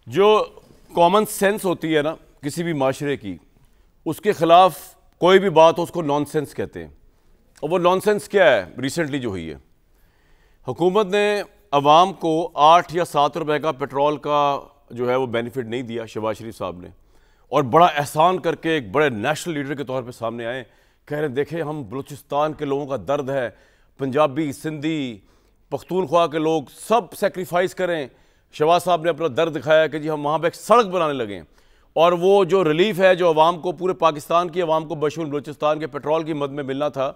जो common sense होती है ना किसी भी माशरे की, उसके ख़िलाफ़ कोई भी बात हो उसको नॉनसेंस कहते हैं। और वो नॉनसेंस क्या है? रिसेंटली जो हुई है, हुकूमत ने अवाम को 8 या 7 रुपए का पेट्रोल का जो है वो बेनिफिट नहीं दिया शहबाज शरीफ साहब ने, और बड़ा एहसान करके एक बड़े नेशनल लीडर के तौर पे सामने आए, कह रहे देखें हम बलूचिस्तान के लोगों का दर्द है, पंजाबी, सिंधी, पख्तूनख्वा के लोग सब सेक्रीफाइस करें। शहबाज साहब ने अपना दर्द दिखाया कि जी हम वहाँ पर एक सड़क बनाने लगे, और वो जो रिलीफ है जो अवाम को, पूरे पाकिस्तान की अवाम को बशमूल बलूचिस्तान के पेट्रोल की मद में मिलना था,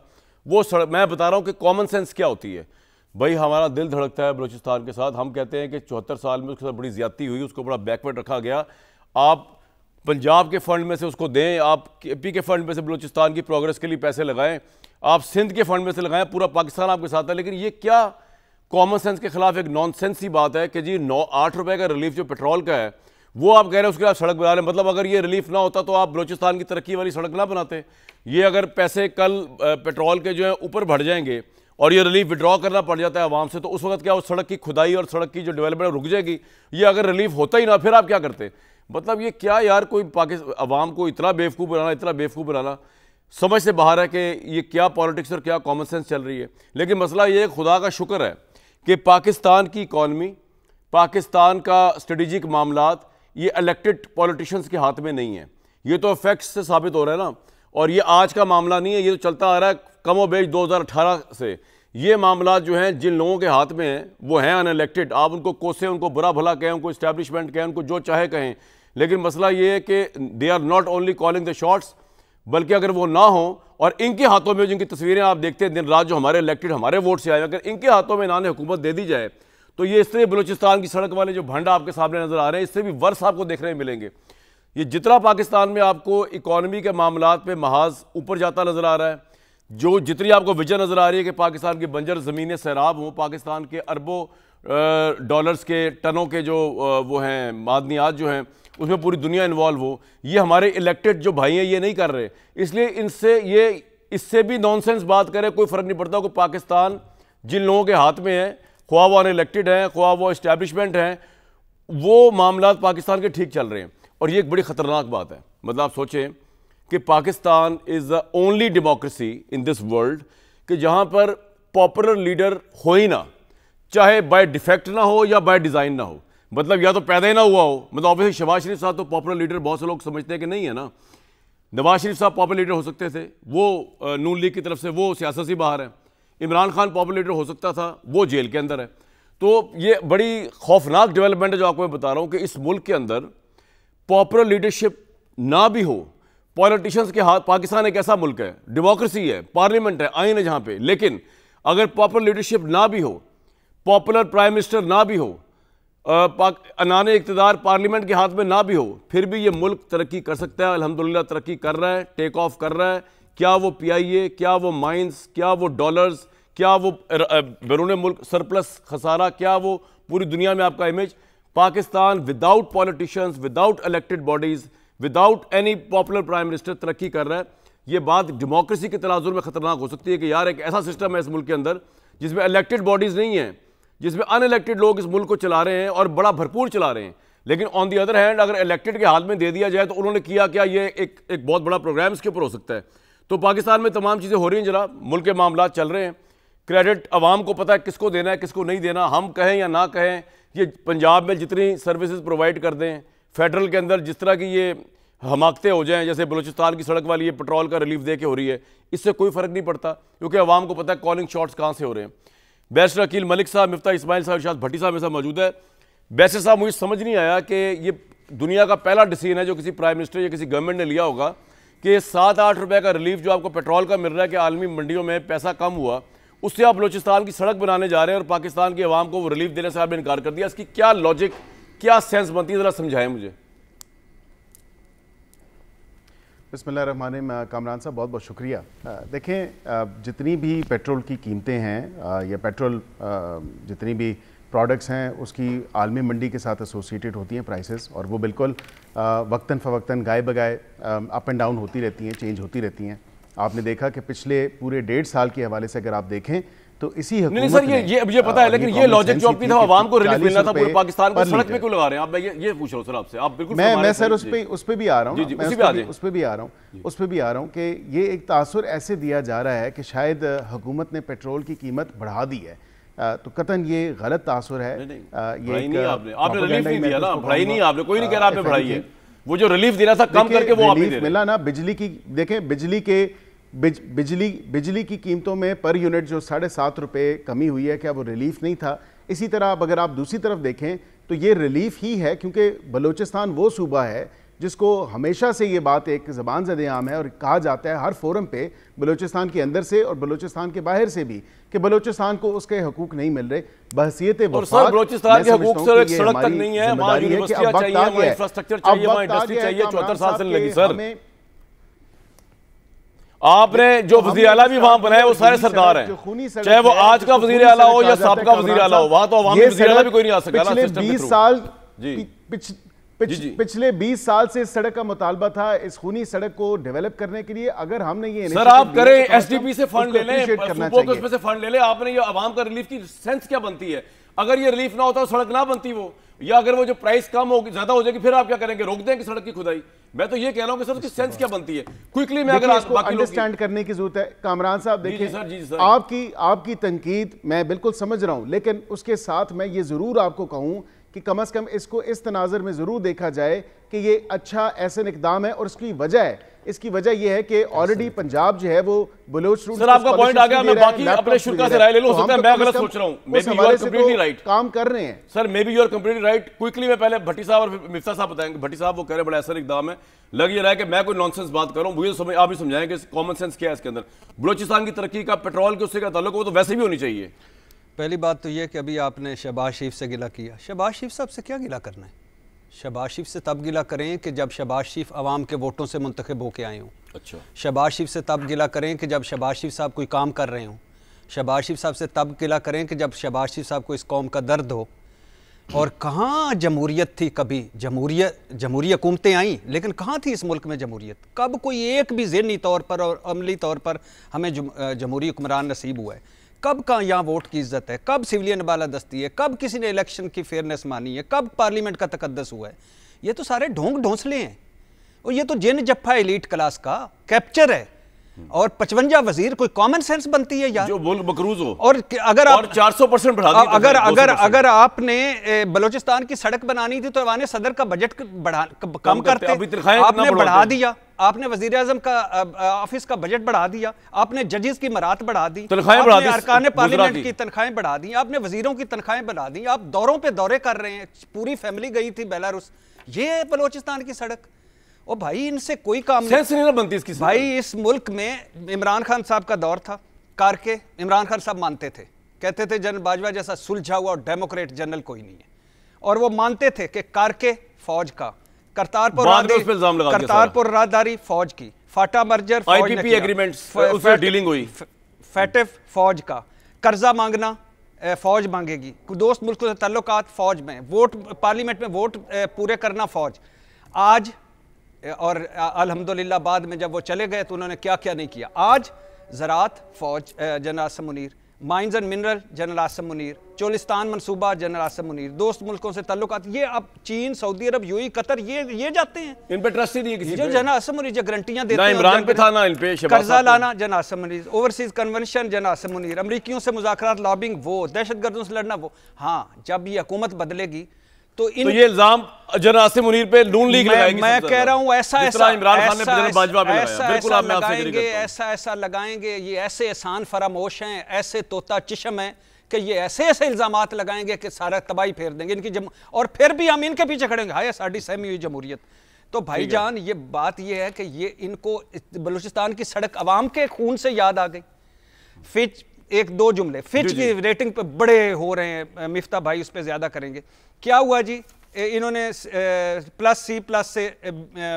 वो सड़क। मैं बता रहा हूँ कि कॉमन सेंस क्या होती है। भाई हमारा दिल धड़कता है बलूचिस्तान के साथ, हम कहते हैं कि 74 साल में उसके साथ बड़ी ज्यादती हुई, उसको बड़ा बैकवर्ड रखा गया। आप पंजाब के फंड में से उसको दें, आप केपी के फंड में से बलूचिस्तान की प्रोग्रेस के लिए पैसे लगाएं, आप सिंध के फंड में से लगाएं, पूरा पाकिस्तान आपके साथ है। लेकिन ये क्या कॉमन सेंस के खिलाफ एक नॉनसेंस ही बात है कि जी 8 रुपए का रिलीफ जो पेट्रोल का है वो आप कह रहे हैं उसके आप सड़क बना रहे हैं। मतलब अगर ये रिलीफ ना होता तो आप बलूचिस्तान की तरक्की वाली सड़क ना बनाते। ये अगर पैसे कल पेट्रोल के जो है ऊपर बढ़ जाएंगे और ये रिलीफ विड्रॉ करना पड़ जाता है आवाम से, तो उस वक्त क्या उस सड़क की खुदाई और सड़क की जो डेवलपमेंट रुक जाएगी? ये अगर रिलीफ होता ही ना, फिर आप क्या करते? मतलब ये क्या यार, कोई पाकिस्तान अवाम को इतना बेवकूफ़ बनाना, इतना बेवकूफ़ बनाना समझ से बाहर है कि ये क्या पॉलिटिक्स और क्या कॉमन सेंस चल रही है। लेकिन मसला ये खुदा का शुक्र है कि पाकिस्तान की इकॉनमी, पाकिस्तान का स्ट्रेटेजिक मामलात ये इलेक्टेड पॉलिटिशियंस के हाथ में नहीं है। ये तो फैक्ट्स से साबित हो रहा है ना, और ये आज का मामला नहीं है, ये तो चलता आ रहा है कमो बेश 2018 से। ये मामला जो हैं जिन लोगों के हाथ में हैं वो हैं अनइलेक्टेड। आप उनको कोसें, उनको बुरा भला कहें, उनको इस्टेब्लिशमेंट कहें, उनको जो चाहे कहें, लेकिन मसला ये है कि they are not only calling the shots, बल्कि अगर वो ना हो और इनके हाथों में जिनकी तस्वीरें आप देखते हैं दिन रात, जो हमारे इलेक्टेड हमारे वोट से आए, अगर इनके हाथों में इनान हुकूमत दे दी जाए तो ये इससे बलूचिस्तान की सड़क वाले जो भंड आपके सामने नजर आ रहे हैं इससे भी वर्ष आपको देखने मिलेंगे। ये जितना पाकिस्तान में आपको इकॉनमी के मामलात पे महाज ऊपर जाता नजर आ रहा है, जो जितनी आपको विजन नजर आ रही है कि पाकिस्तान की बंजर ज़मीनें सैराब हों, पाकिस्तान के अरबों डॉलर्स के टनों के जो वो हैं मादनियात जो हैं उसमें पूरी दुनिया इन्वॉल्व हो, ये हमारे इलेक्टेड जो भाई हैं ये नहीं कर रहे। इसलिए इनसे ये इससे भी नॉनसेंस बात करें कोई फ़र्क नहीं पड़ता कि पाकिस्तान जिन लोगों के हाथ में है, ख्वाह वो अनइलेक्टेड हैं, ख्वाह वो इस्टेब्लिशमेंट हैं, वो मामलात पाकिस्तान के ठीक चल रहे हैं। और ये एक बड़ी ख़तरनाक बात है। मतलब आप सोचें कि Pakistan is the only democracy in this world कि जहाँ पर पॉपुलर लीडर हो ही ना, चाहे बाय डिफेक्ट ना हो या बाय डिज़ाइन ना हो, मतलब या तो पैदा ही ना हुआ हो। मतलब ऑब्वियसली शहबाज शरीफ साहब तो पॉपुलर लीडर बहुत से लोग समझते हैं कि नहीं है ना। नवाज शरीफ साहब पॉपुलर लीडर हो सकते थे, वो नून लीग की तरफ से वो सियासत से बाहर है। इमरान खान पॉपुलर लीडर हो सकता था, वो जेल के अंदर है। तो ये बड़ी खौफनाक डेवलपमेंट है जो आपको मैं बता रहा हूँ कि इस मुल्क के अंदर पॉपुलर लीडरशिप ना भी हो, पॉलिटिशियंस के हाथ। पाकिस्तान एक ऐसा मुल्क है, डेमोक्रेसी है, पार्लियामेंट है, आइन है जहाँ पे, लेकिन अगर पॉपुलर लीडरशिप ना भी हो, पॉपुलर प्राइम मिनिस्टर ना भी हो, अनाने इक़्तिदार पार्लियामेंट के हाथ में ना भी हो, फिर भी ये मुल्क तरक्की कर सकता है। अल्हम्दुलिल्लाह तरक्की कर रहा है, टेक ऑफ कर रहा है। क्या वो PIA, क्या वो माइंस, क्या वो डॉलर्स, क्या वो बैरून मुल्क सरप्लस खसारा, क्या वो पूरी दुनिया में आपका image. Pakistan without politicians, without elected bodies, without any popular prime minister तरक्की कर रहा है। ये बात डेमोक्रेसी के तनाजुर में खतरनाक हो सकती है कि यार एक ऐसा सिस्टम है इस मुल्क के अंदर जिसमें इलेक्टेड बॉडीज नहीं है, जिसमें अनइलेक्टेड लोग इस मुल्क को चला रहे हैं और बड़ा भरपूर चला रहे हैं। लेकिन ऑन दी अदर हैंड अगर इलेक्टेड के हाथ में दे दिया जाए तो उन्होंने किया क्या, ये एक बहुत बड़ा प्रोग्राम इसके ऊपर हो सकता है। तो पाकिस्तान में तमाम चीज़ें हो रही हैं जनाब, मुल्क के मामला चल रहे हैं। क्रेडिट अवाम को पता है किसको देना है, किसको नहीं देना। हम कहें या ना कहें, ये पंजाब में जितनी सर्विसेज प्रोवाइड कर दें, फेडरल के अंदर जिस तरह की ये हमाकतें हो जाएं, जैसे बलूचिस्तान की सड़क वाली ये पेट्रोल का रिलीफ दे के हो रही है, इससे कोई फ़र्क नहीं पड़ता क्योंकि अवाम को पता है कॉलिंग शॉट्स कहाँ से हो रहे हैं। बैरिस्टर अकील मलिक साहब, मिफ्ता इस्माइल साहब, इरशाद भट्टी साहब मेरे साथ मौजूद है। बैरिस्टर साहब, मुझे समझ नहीं आया कि ये दुनिया का पहला डिसीजन है जो किसी प्राइम मिनिस्टर या किसी गवर्नमेंट ने लिया होगा कि 7-8 रुपए का रिलीफ जो आपको पेट्रोल का मिल रहा है कि आलमी मंडियों में पैसा कम हुआ, उससे आप बलूचिस्तान की सड़क बनाने जा रहे हैं और पाकिस्तान की आवाम को वो रिलीफ देने से आपने इनकार कर दिया। इसकी क्या लॉजिक, क्या सेंस बनती है, ज़रा समझाएं मुझे। बिस्मिल्लाहिर्रहमानिर्रहीम। कामरान साहब बहुत बहुत शुक्रिया। देखें, जितनी भी पेट्रोल की कीमतें हैं या पेट्रोल जितनी भी प्रोडक्ट्स हैं उसकी आलमी मंडी के साथ एसोसिएटेड होती हैं प्राइसेस, और वो बिल्कुल वक्तन फ़वक्तन गाए बगाए अप एंड डाउन होती रहती हैं, चेंज होती रहती हैं। आपने देखा कि पिछले पूरे 1.5 साल के हवाले से अगर आप देखें तो इसी नहीं सर, ये पता है, लेकिन ये लॉजिक जो अपनी था, आवाम को रिलीफ मिलना था, पूरे पाकिस्तान को सड़क पे क्यों लगा रहे हैं आप? मैं ये पूछ रहा हूं सर आपसे, आप बिल्कुल मैं सर उस पे भी आ रहा हूं, उस पे भी आ रहा हूं कि ये एक तासुर ऐसे दिया जा रहा है कि शायद हुकूमत ने पेट्रोल की कीमत बढ़ा दी है, तो कतन ये गलत तासुर है। ये आपने रिलीफ नहीं दिया ना, बढ़ाई नहीं आपने, कोई नहीं कह रहा आपने बढ़ाई है, वो जो रिलीफ देना था कम करके वो आपने मिला ना। बिजली की देखें, बिजली की कीमतों में पर यूनिट जो 7.5 रुपये कमी हुई है, क्या वो रिलीफ नहीं था? इसी तरह अगर आप दूसरी तरफ देखें तो ये रिलीफ ही है, क्योंकि बलूचिस्तान वो सूबा है जिसको हमेशा से ये बात एक ज़बान ज़द आम है और कहा जाता है हर फोरम पे, बलूचिस्तान के अंदर से और बलूचिस्तान के बाहर से भी, कि बलूचिस्तान को उसके हकूक नहीं मिल रहे। बहसीयत वफाक बलूचिस्तान के हकूक सड़क तक नहीं है, वहाँ यूनिवर्सिटियां चाहिए, वहाँ इंफ्रास्ट्रक्चर चाहिए, वहाँ इंडस्ट्री चाहिए। 74 साल से लगी सर। आपने जो वज़ीर आला भी वहां बनाए वो सारे सरदार हैं, चाहे वो आज का वज़ीर आला हो या साबका वज़ीर आला हो, वहां तो अवामी वज़ीर आला भी कोई नहीं आ सका। पिछले 20 साल से इस सड़क का मुतालबा था, इस खूनी सड़क को डेवलप करने के लिए। अगर हमने ये सर आप करें, एसडीपी से फंड ले लें, उसमें से फंड ले लें, आपने ये आवाम का रिलीफ की सेंस क्या बनती है? अगर ये रिलीफ ना होता तो सड़क ना बनती वो, या अगर वो जो प्राइस कम होगी, ज्यादा हो जाएगी, फिर आप क्या करेंगे? रोक देंगे सड़क की खुदाई? मैं तो ये कह रहा हूं कि सर उसकी सेंस क्या बनती है? क्विकली में अगर आपको अंडरस्टैंड करने की जरूरत है। कामरान साहब देखिए, आपकी तनकीद मैं बिल्कुल समझ रहा हूं, लेकिन उसके साथ मैं ये जरूर आपको कहूं कि कम से कम इसको इस तनाजर में जरूर देखा जाए कि ये अच्छा ऐसा इकदाम है, और इसकी वजह यह है कि ऑलरेडी पंजाब जो है वो बलोच सर आपका पॉइंट आ गया। मैं बाकी अपने शुरा से राय ले लूं, सकता है मैं गलत सोच रहा हूं, maybe you are completely right, काम कर रहे हैं sir, maybe you are completely right. Quickly में पहले भट्टी साहब और मिफ्ता साहब बताएंगे। भट्टी साहब वो कह रहे बड़ा ऐसा इकदाम है, लग ये रहा है कि मैं कोई नॉनसेंस बात कर रहा हूं, मुझे समझ आप भी समझाएंगे कॉमन सेंस क्या है इसके अंदर। बलूचिस्तान की तरक्की का पेट्रोल के उससे क्या ताल्लुक, वो तो वैसे भी होनी चाहिए। पहली बात तो यह कि अभी आपने शहबाज शरीफ से गिला किया। शहबाज शरीफ साहब से क्या गिला करना है? शहबाज शरीफ से तब गिला करें कि जब शहबाज शरीफ आवाम के वोटों से मुंतखब होकर आए हों। अच्छा। शहबाज शरीफ से तब गिला करें कि जब शहबाज शरीफ साहब कोई काम कर रहे हों। शहबाज शरीफ साहब से तब गिला करें कि जब शहबाज शरीफ साहब को इस कौम का दर्द हो। और कहाँ जमहूरियत थी? कभी जमहूरी हुकूमतें आई, लेकिन कहाँ थी इस मुल्क में जमहूरियत? कब कोई एक भी ज़हनी तौर पर और अमली तौर पर हमें जमहूरी हुक्मरान नसीब हुआ है? कब कहाँ यहाँ वोट की इज्जत है? कब सिविलियन बालादस्ती है? कब किसी ने इलेक्शन की फेयरनेस मानी है? कब पार्लियामेंट का तकद्दस हुआ है? ये तो सारे ढोंग ढोंसले हैं, और ये तो जिन जफ्फा एलीट क्लास का कैप्चर है। और 55 वजीर, कोई कॉमन सेंस बनती है यार? जो मुल्क मकरूज हो। और अगर आप 400% बढ़ा दिया, अगर आपने बलूचिस्तान की सड़क बनानी थी तो अवान सदर का बजट कम करते, आपने बढ़ा दिया। आपने वजीर आजम का ऑफिस का बजट बढ़ा दिया, आपने जजेस की मरात बढ़ा दी, आपने अरकान पार्लियामेंट की तनख्वाहें बढ़ा दी, आपने वजीरों की तनख्वाहें बढ़ा दी, आप दौरों पे दौरे कर रहे हैं, पूरी फैमिली गई थी बेलारूस। ये बलूचिस्तान की सड़क? ओ भाई, इनसे कोई काम नहीं बनती इसकी। भाई इस मुल्क में इमरान खान साहब का दौर था, कारके इमरान खान साहब मानते थे, कहते थे जनरल बाजवा जैसा सुलझा हुआ और डेमोक्रेट जनरल कोई नहीं है, और वो मानते थे कि कारके फौज का, करतारपुर राहदारी फौज की, फाटा मर्जर आईपीपी एग्रीमेंट डीलिंग हुई, फैटिफ फौज का, कर्जा मांगना फौज मांगेगी, दोस्त मुल्कों से ताल्लुकात फौज में, वोट पार्लियामेंट में वोट पूरे करना फौज। आज और अल्हम्दुलिल्लाह बाद में जब वो चले गए तो उन्होंने क्या क्या नहीं किया। आज ज़राअत फौज general Asim Munir, mines and mineral general Asim Munir, Cholistan मनसूबा जनरल आसिम मुनीर, दोस्त मुल्कों से ताल्लुकात, ये अब चीन, सऊदी अरब, यूएई, कतर, ये जाते हैं। इन पे ट्रस्ट ही नहीं है किसी जो जनरल आसिम मुनीर जो गारंटियां देते हैं, इमरान पे था ना इन पे, कर्जा लाना general Asim Munir, overseas convention general Asim Munir, अमरीकियों से मुज़ाकरात, लॉबिंग वो, दहशतगर्दों से लड़ना वो। हाँ, जब ये हुकूमत बदलेगी तो ये इल्जाम जनरल आसिम मुनीर पे नून लीग लगाएगी। मैं कह रहा हूं ऐसा इमरान खान ने जनरल बाजवा पे लगाया। बिल्कुल आप मैं आपसे एग्री करता हूं। ऐसा लगाएंगे, ये ऐसे एहसान फरामोश हैं, ऐसे तोता चिशम हैं कि ये ऐसे इल्जामात लगाएंगे कि सारा तबाही फेर देंगे इनकी और फिर भी हम इनके पीछे खड़ेंगे, हाय साड़ी सहमी हुई जमहूरियत। तो भाईजान ये बात ये है कि ये इनको बलूचिस्तान की सड़क अवाम के खून से याद आ गई। फिच एक दो जुमले, फिच की रेटिंग पे बड़े हो रहे हैं, मिफ्ता भाई उस पर ज्यादा करेंगे। क्या हुआ जी, इन्होंने +C+ से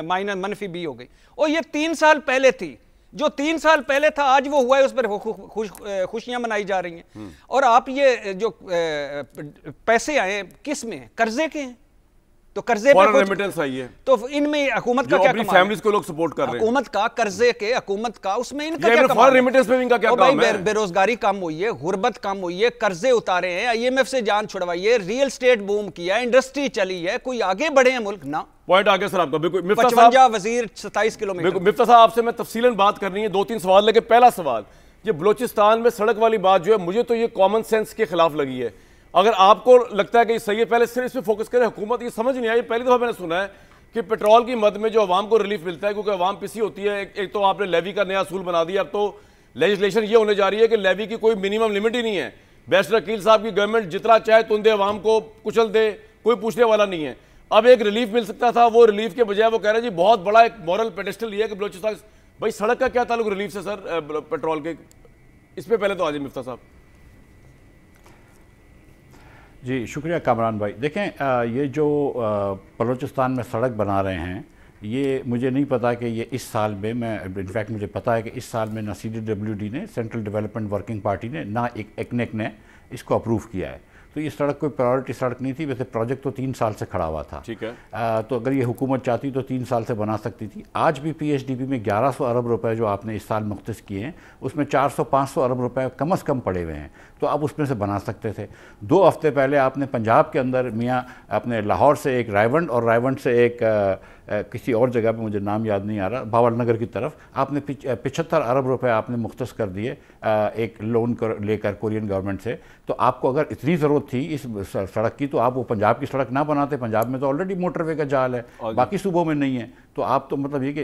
माइनस मनफी B हो गई, और ये 3 साल पहले थी। जो 3 साल पहले था आज वो हुआ है, उस पर खुशियां मनाई जा रही हैं। और आप ये जो पैसे आए किस में हैं? कर्जे के हैं। तो कर्जे फॉरेन रेमिटेंस आई है, तो इनमें हुकूमत का क्या कमाल है? फैमिलीज को लोग सपोर्ट कर रहे हैं, हुकूमत का कर्जे के, हुकूमत का, उसमें इनका क्या कमाल फॉरेन है? रेमिटेंस में इनका क्या काम है? बेरोजगारी कम हुई है, गुर्बत कम हुई है, कर्जे उतारे हैं, IMF से जान छुड़वाई है, रियल स्टेट बूम किया, इंडस्ट्री चली है, कोई आगे बढ़े हैं मुल्क ना। पॉइंट आगे सर आपका बिल्कुल। 55 वजीर 27 किलोमीटर। मिफ्ता साहब आपसे मैं तफसीलन बात करनी है, 2-3 सवाल लेके। पहला सवाल, ये बलोचिस्तान में सड़क वाली बात जो है, मुझे तो ये कॉमन सेंस के खिलाफ लगी है। अगर आपको लगता है कि सही है, पहले सिर्फ इस पर फोकस करें। हुकूमत ये समझ नहीं आई, पहली दफा मैंने सुना है कि पेट्रोल की मद में जो अवाम को रिलीफ मिलता है, क्योंकि अवाम पिसी होती है। एक तो आपने लेवी का नया असूल बना दिया, अब तो लेजिस्लेशन ये होने जा रही है कि लेवी की कोई मिनिमम लिमिट ही नहीं है। बैरिस्टर अकील साहब की गवर्नमेंट जितना चाहे तुंदे अवाम को कुचल दे, कोई पूछने वाला नहीं है। अब एक रिलीफ मिल सकता था, वो रिलीफ के बजाय वो कह रहे हैं जी बहुत बड़ा एक मॉरल पेडेस्टल ये है कि बलोचिस्तान। भाई सड़क का क्या ताल्लुक रिलीफ से सर, पेट्रोल के? इस पे पहले तो आज मिफ्ता साहब। जी शुक्रिया कामरान भाई। देखें ये जो बलूचिस्तान में सड़क बना रहे हैं, ये मुझे नहीं पता कि ये इस साल में, मैं इनफैक्ट मुझे पता है कि इस साल में ना CDWD ने, सेंट्रल डेवलपमेंट वर्किंग पार्टी ने, ना एक ECNEC ने इसको अप्रूव किया है। तो ये सड़क कोई प्रायोरिटी सड़क नहीं थी। वैसे प्रोजेक्ट तो 3 साल से खड़ा हुआ था, ठीक है। तो अगर ये हुकूमत चाहती तो 3 साल से बना सकती थी। आज भी PHDP में 1100 अरब रुपए जो आपने इस साल मुख्तस किए हैं, उसमें 400-500 अरब रुपए कम से कम पड़े हुए हैं, तो आप उसमें से बना सकते थे। 2 हफ्ते पहले आपने पंजाब के अंदर मियाँ अपने लाहौर से एक रायवंड और रायवंड से एक किसी और जगह पे, मुझे नाम याद नहीं आ रहा, भावलनगर की तरफ आपने 75 अरब रुपए आपने मुख्तस कर दिए एक लोन लेकर कोरियन गवर्नमेंट से। तो आपको अगर इतनी ज़रूरत थी इस सड़क की, तो आप वो पंजाब की सड़क ना बनाते। पंजाब में तो ऑलरेडी मोटरवे का जाल है, बाकी सूबों में नहीं है। तो आप तो मतलब ये कि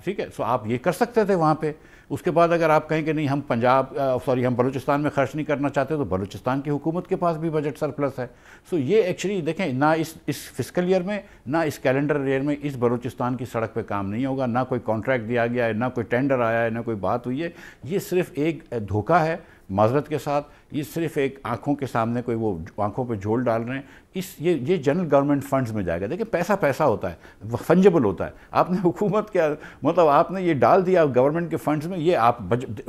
ठीक है, सो आप ये कर सकते थे वहाँ पे। उसके बाद अगर आप कहें कि नहीं हम हम बलूचिस्तान में खर्च नहीं करना चाहते, तो बलूचिस्तान की हुकूमत के पास भी बजट सरप्लस है। सो ये एक्चुअली देखें, ना इस फिस्कल ईयर में, ना इस कैलेंडर ईयर में इस बलूचिस्तान की सड़क पे काम नहीं होगा। ना कोई कॉन्ट्रैक्ट दिया गया है, ना कोई टेंडर आया है, ना कोई बात हुई है। ये सिर्फ एक धोखा है, माजरत के साथ। ये सिर्फ एक आंखों के सामने कोई वो आंखों पे झोल डाल रहे हैं। ये जनरल गवर्नमेंट फंड्स में जाएगा। देखिए पैसा होता है, फंजेबल होता है। आपने हुकूमत क्या मतलब आपने ये डाल दिया गवर्नमेंट के फंड्स में, ये आप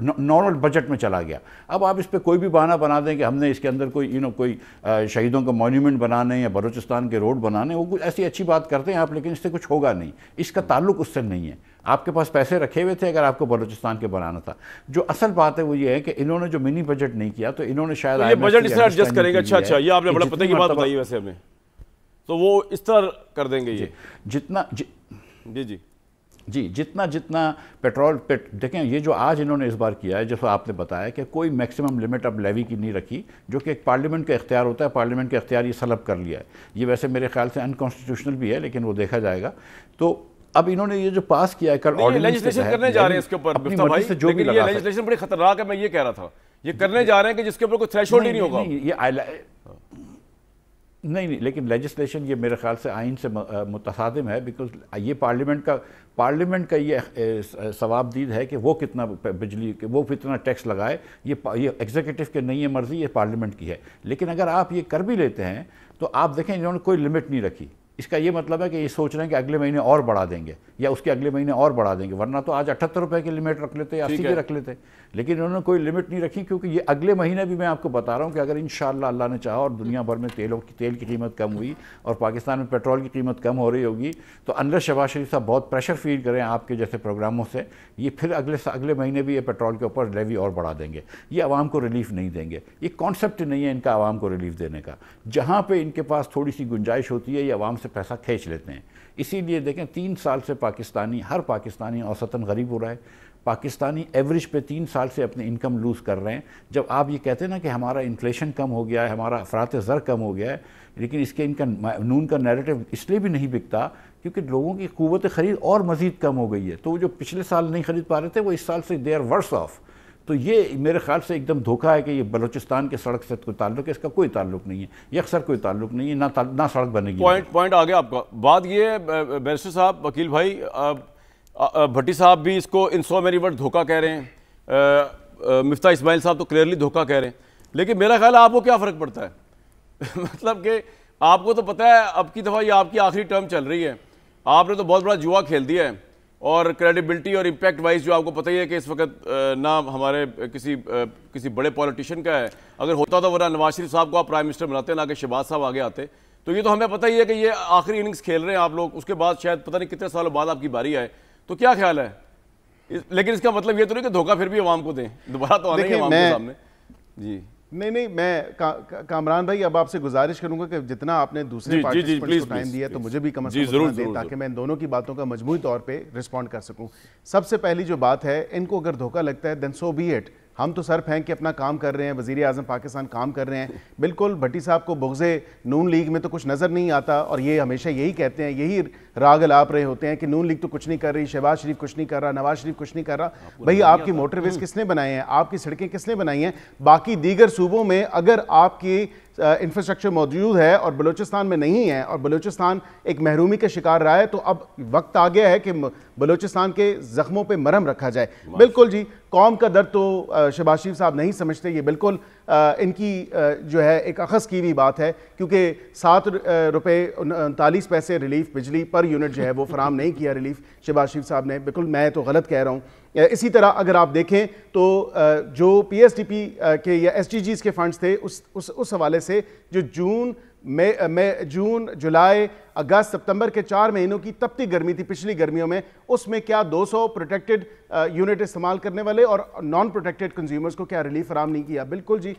नॉर्मल बजट में चला गया। अब आप इस पर कोई भी बहाना बना दें कि हमने इसके अंदर कोई कोई शहीदों का मॉन्यूमेंट बनाने या बलूचिस्तान के रोड बनाने, वो कुछ ऐसी अच्छी बात करते हैं आप, लेकिन इससे कुछ होगा नहीं। इसका ताल्लुक उससे नहीं है। आपके पास पैसे रखे हुए थे अगर आपको बलूचिस्तान के बनाना था। जो असल बात है वो ये है कि इन्होंने जो मिनी बजट नहीं किया, तो इन्होंने शायद ये बजट इस तरह एडजस्ट करेंगे। अच्छा, ये आपने बड़ा पता की बात बताई वैसे हमें, तो वो इस तरह कर देंगे ये जितना पेट्रोल देखें, ये जो आज इन्होंने इस बार किया है, जैसे आपने बताया कि कोई मैक्सिमम लिमिट अब लेवी की नहीं रखी, जो कि एक पार्लियामेंट का इख्तियार होता है। पार्लियामेंट का इख्तियार ये सलब कर लिया है। ये वैसे मेरे ख्याल से अनकॉन्स्टिट्यूशनल भी है, लेकिन वो देखा जाएगा। तो अब इन्होंने ये जो पास किया है, कल लेजिस्लेशन करने जा रहे हैं इसके ऊपर, लेकिन ये लेजिस्लेशन बड़ी खतरनाक है। मैं ये कह रहा था, ये करने जा रहे हैं कि जिसके ऊपर कोई थ्रेशोल्ड ही नहीं होगा। नहीं, लेकिन लेजिस्लेशन ये मेरे ख्याल से आइन से मुतसादिम है, बिकॉज ये पार्लियामेंट का ये सवाबदीद है कि वो कितना बिजली, वो कितना टैक्स लगाए। ये एग्जीक्यूटिव की नहीं है मर्जी, ये पार्लियामेंट की है। लेकिन अगर आप ये कर भी लेते हैं, तो आप देखें इन्होंने कोई लिमिट नहीं रखी। इसका ये मतलब है कि ये सोच रहे हैं कि अगले महीने और बढ़ा देंगे या उसके अगले महीने और बढ़ा देंगे, वरना तो आज 78 रुपए की लिमिट रख लेते या 80 की रख लेते। लेकिन इन्होंने कोई लिमिट नहीं रखी, क्योंकि ये अगले महीने भी मैं आपको बता रहा हूँ कि अगर इंशाअल्लाह अल्लाह ने चाहा और दुनिया भर में तेल की कीमत कम हुई और पाकिस्तान में पेट्रोल की कीमत कम हो रही होगी, तो अनलेस शहबाज शरीफ साहब बहुत प्रेशर फील करें आपके जैसे प्रोग्रामों से, ये फिर अगले महीने भी ये पेट्रोल के ऊपर लेवी और बढ़ा देंगे। ये आवाम को रिलीफ नहीं देंगे। ये कॉन्सेप्ट नहीं है इनका आवाम को रिलीफ देने का। जहाँ पर इनके पास थोड़ी सी गुंजाइश होती है, ये आवाम से पैसा खींच लेते हैं। इसीलिए देखें 3 साल से हर पाकिस्तानी औसतन गरीब हो रहा है। पाकिस्तानी एवरेज पे 3 साल से अपने इनकम लूज़ कर रहे हैं। जब आप ये कहते हैं ना कि हमारा इन्फ्लेशन कम हो गया है, हमारा अफरात ज़र कम हो गया है, लेकिन इनका नून का नैरेटिव इसलिए भी नहीं बिकता क्योंकि लोगों की क़ुव्वत ख़रीद और मज़ीद कम हो गई है। तो वो जो पिछले साल नहीं ख़रीद पा रहे थे, वो इस साल से दे आर वर्स ऑफ। तो ये मेरे ख्याल से एकदम धोखा है कि ये बलूचिस्तान के सड़क से कोई ताल्लुक है। इसका कोई ताल्लुक नहीं है, ये अक्सर कोई ताल्लुक नहीं है, ना सड़क बनेगी। पॉइंट आ गया आपका। बात ये है बैरिस्टर साहब, वकील भाई, भट्टी साहब भी इसको इन सो मेनी वर्ड धोखा कह रहे हैं, मिफ्ता इस्माइल साहब तो क्लियरली धोखा कह रहे हैं। लेकिन मेरा ख्याल है आपको क्या फ़र्क पड़ता है? मतलब कि आपको तो पता है अब की दफ़ा ये आपकी आखिरी टर्म चल रही है, आपने तो बहुत बड़ा जुआ खेल दिया है, और क्रेडिबिलिटी और इम्पैक्ट वाइज जो आपको पता ही है कि इस वक्त ना हमारे किसी बड़े पॉलिटिशियन का है। अगर होता तो वरना नवाज शरीफ साहब को आप प्राइम मिनिस्टर बनाते, ना कि शहबाज साहब आगे आते। तो ये तो हमें पता ही है कि ये आखिरी इनिंग्स खेल रहे हैं आप लोग, उसके बाद शायद पता नहीं कितने सालों बाद आपकी बारी आए, तो क्या ख्याल है? लेकिन इसका मतलब ये तो नहीं कि धोखा फिर भी अवाम को दें, दोबारा तो आने ही अवाम के सामने। जी नहीं, मैं कामरान भाई अब आपसे गुजारिश करूंगा कि जितना आपने दूसरे पार्टिसिपेंट्स को टाइम दिया तो मुझे भी कम से कम उतना दें, ताकि मैं इन दोनों की बातों का मजमूई तौर पे रिस्पॉन्ड कर सकूं। सबसे पहली जो बात है, इनको अगर धोखा लगता है देन सो बी इट, हम तो सर फेंक के अपना काम कर रहे हैं, वज़ीर आज़म पाकिस्तान काम कर रहे हैं। बिल्कुल भट्टी साहब को बुग़्ज़े नून लीग में तो कुछ नज़र नहीं आता, और ये हमेशा यही कहते हैं, यही राग अलाप रहे होते हैं कि नून लीग तो कुछ नहीं कर रही, शहबाज शरीफ कुछ नहीं कर रहा, नवाज शरीफ कुछ नहीं कर रहा। भाई आपकी मोटरवेज किसने बनाए हैं, आपकी सड़कें किसने बनाई हैं? बाकी दीगर सूबों में अगर आपकी इंफ्रास्ट्रक्चर मौजूद है और बलूचिस्तान में नहीं है, और बलूचिस्तान एक महरूमी का शिकार रहा है, तो अब वक्त आ गया है कि बलूचिस्तान के जख्मों पे मरहम रखा जाए। बिल्कुल जी, कौम का दर्द तो शहबाज शरीफ साहब नहीं समझते, ये बिल्कुल इनकी जो है एक अखज़ की भी बात है, क्योंकि 7 रुपये 39 पैसे रिलीफ बिजली पर यूनिट जो है वो फराम नहीं किया रिलीफ शहबाज शरीफ साहब ने। बिल्कुल मैं तो गलत कह रहा हूँ। इसी तरह अगर आप देखें तो जो PSDP के या SDGs के फंड्स थे, उस हवाले से जो जून जुलाई अगस्त सितंबर के 4 महीनों की तपती गर्मी थी पिछली गर्मियों में, उसमें क्या 200 प्रोटेक्टेड यूनिट इस्तेमाल करने वाले और नॉन प्रोटेक्टेड कंज्यूमर्स को क्या रिलीफ फराम नहीं किया? बिल्कुल जी।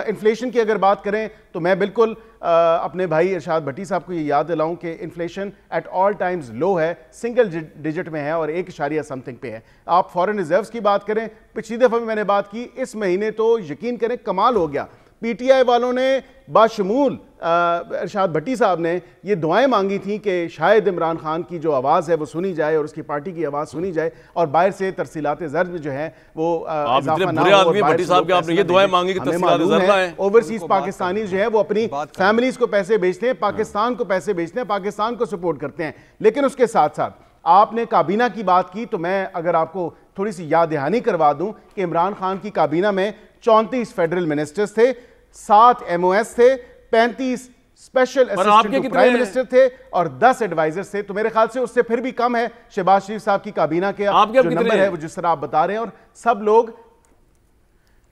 इन्फ्लेशन की अगर बात करें तो मैं बिल्कुल अपने भाई इरशाद भट्टी साहब को ये याद दिलाऊं कि इन्फ्लेशन एट ऑल टाइम्स लो है, सिंगल डिजिट में है और 1 समथिंग पे है। आप फॉरेन रिजर्व्स की बात करें, पिछली दफ़ा भी मैंने बात की, इस महीने तो यकीन करें कमाल हो गया। PTI वालों ने बाशमूल इरशाद भट्टी साहब ने ये दुआएं मांगी थी कि शायद इमरान खान की जो आवाज़ है वो सुनी जाए और उसकी पार्टी की आवाज़ सुनी जाए, और बाहर से तरसीलात ज़र्ब में जो है वो इजाफा ना हो। भट्टी साहब आपने ये दुआएं मांगी कि तरसीलात ज़र्ब है, ओवरसीज पाकिस्तानी जो है वो अपनी फैमिलीज को पैसे भेजते हैं, पाकिस्तान को पैसे भेजते हैं, पाकिस्तान को सपोर्ट करते हैं। लेकिन उसके साथ साथ आपने काबीना की बात की, तो मैं अगर आपको थोड़ी सी याद दहानी करवा दूं कि इमरान खान की काबीना में 34 फेडरल मिनिस्टर्स थे, 7 MOS थे, 35 special assistant to prime minister थे और 10 एडवाइजर्स थे। तो मेरे ख्याल से उससे फिर भी कम है शहबाज शरीफ साहब की काबीना के जो नंबर है वो जिस तरह आप बता रहे हैं। और सब लोग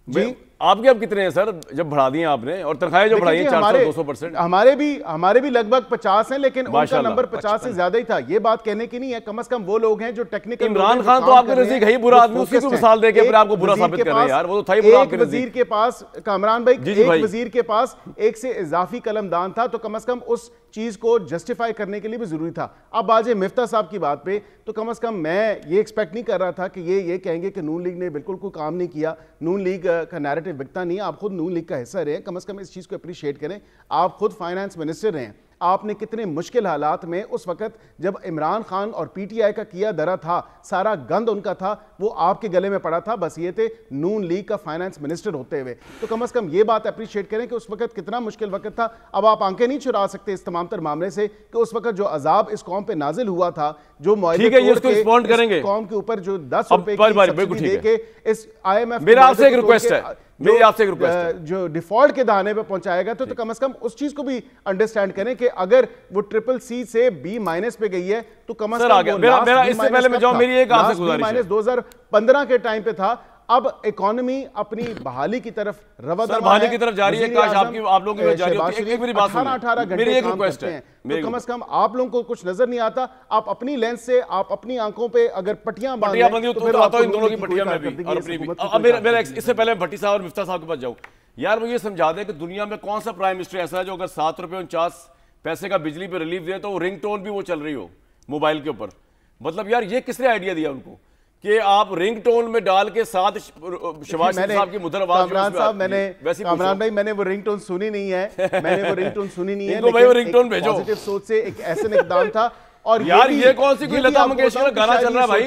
जी आपके अब कितने हैं सर, जब बढ़ा दिए आपने, और तनख्वाहें जो बढ़ाई हैं 400-200%? हमारे भी लगभग 50 हैं, लेकिन उनका नंबर 50 से ज्यादा ही था। ये बात कहने की नहीं है, कम से कम वो लोग हैं जो टेक्निकल। इमरान खान तो आपके नजदीक है बुरा आदमी, उसी को मिसाल देके फिर आपको बुरा साबित कर रहे हैं यार, वो तो था ही बुरा आपके नजदीक। वजीर के पास, कामरान भाई, एक वजीर के पास एक से इजाफी कलमदान था, तो कम से कम उस चीज को जस्टिफाई करने के लिए भी जरूरी था। अब आज मिफ्ता साहब की बात पे, तो कम से कम मैं ये एक्सपेक्ट नहीं कर रहा था कि ये कहेंगे कि नून लीग ने बिल्कुल कोई काम नहीं किया, नून लीग का नैरेटिव बिकता नहीं है। आप खुद नून लीग का हिस्सा रहे, कम से कम इस चीज को अप्रिशिएट करें। आप खुद फाइनेंस मिनिस्टर हैं, आपने कितने मुश्किल हालात में उस वक्त जब इमरान खान और PTI का किया दरा था, सारा गंद उनका था, वो आपके गले में पड़ा था, बस ये थे नून लीग का फाइनेंस मिनिस्टर होते हुए। तो कम से कम ये बात अप्रिशिएट करें कि उस वक्त कितना मुश्किल वक्त था। अब आप आंखें नहीं चुरा सकते इस तमाम तर मामले से कि उस वक्त जो अजाब इस कौम पे नाजिल हुआ था, जो कौम के ऊपर जो 10 रुपए की देके इस IMF, मेरा आपसे एक रिक्वेस्ट है, मेरी आपसे एक रिक्वेस्ट है, जो डिफॉल्ट के दाने पे पहुंचाएगा, तो कम से कम उस चीज को भी अंडरस्टैंड करें कि अगर वो CCC से B- पे गई है तो कम से कम मेरा इससे पहले मैं जाऊं, मेरी एक आपसे गुजारिश है, 2015 के टाइम पे था। अब इकोनॉमी अपनी बहाली की तरफ बहाली की तरफ जा रही है, काश आप लोगों की जा रही होती। एक मेरी बात सुनिए, 18 घंटे मेरी एक काम रिक्वेस्ट करते है, हैं, तो कम से कम आप लोगों को कुछ नजर नहीं आता। आप अपनी लेंस से, आप अपनी आंखों पे अगर पट्टियां बांध तो फिर आता हूं इन दोनों की पट्टियां में भी और अपनी भी। अब मेरा इससे पहले भट्टी साहब और मिफ्ता साहब के पास जाऊं, यार मुझे समझा दें कि दुनिया में कौन सा प्राइम मिनिस्टर ऐसा है जो अगर 7 रुपये 49 पैसे का बिजली पे रिलीफ दे तो वो रिंगटोन भी वो चल रही हो मोबाइल के ऊपर? मतलब यार ये किसने आइडिया दिया उनको कि आप रिंगटोन में डाल के साथ शहबाज साहब की मुद्रा आवाज? कामरान भाई, मैंने वो रिंगटोन सुनी नहीं है, इनको भाई वो रिंगटोन भेजो। पॉजिटिव सोच से एक ऐसे इक़दाम था। और यार ये कौन सी कोई लता मंगेशकर गाना चल रहा है भाई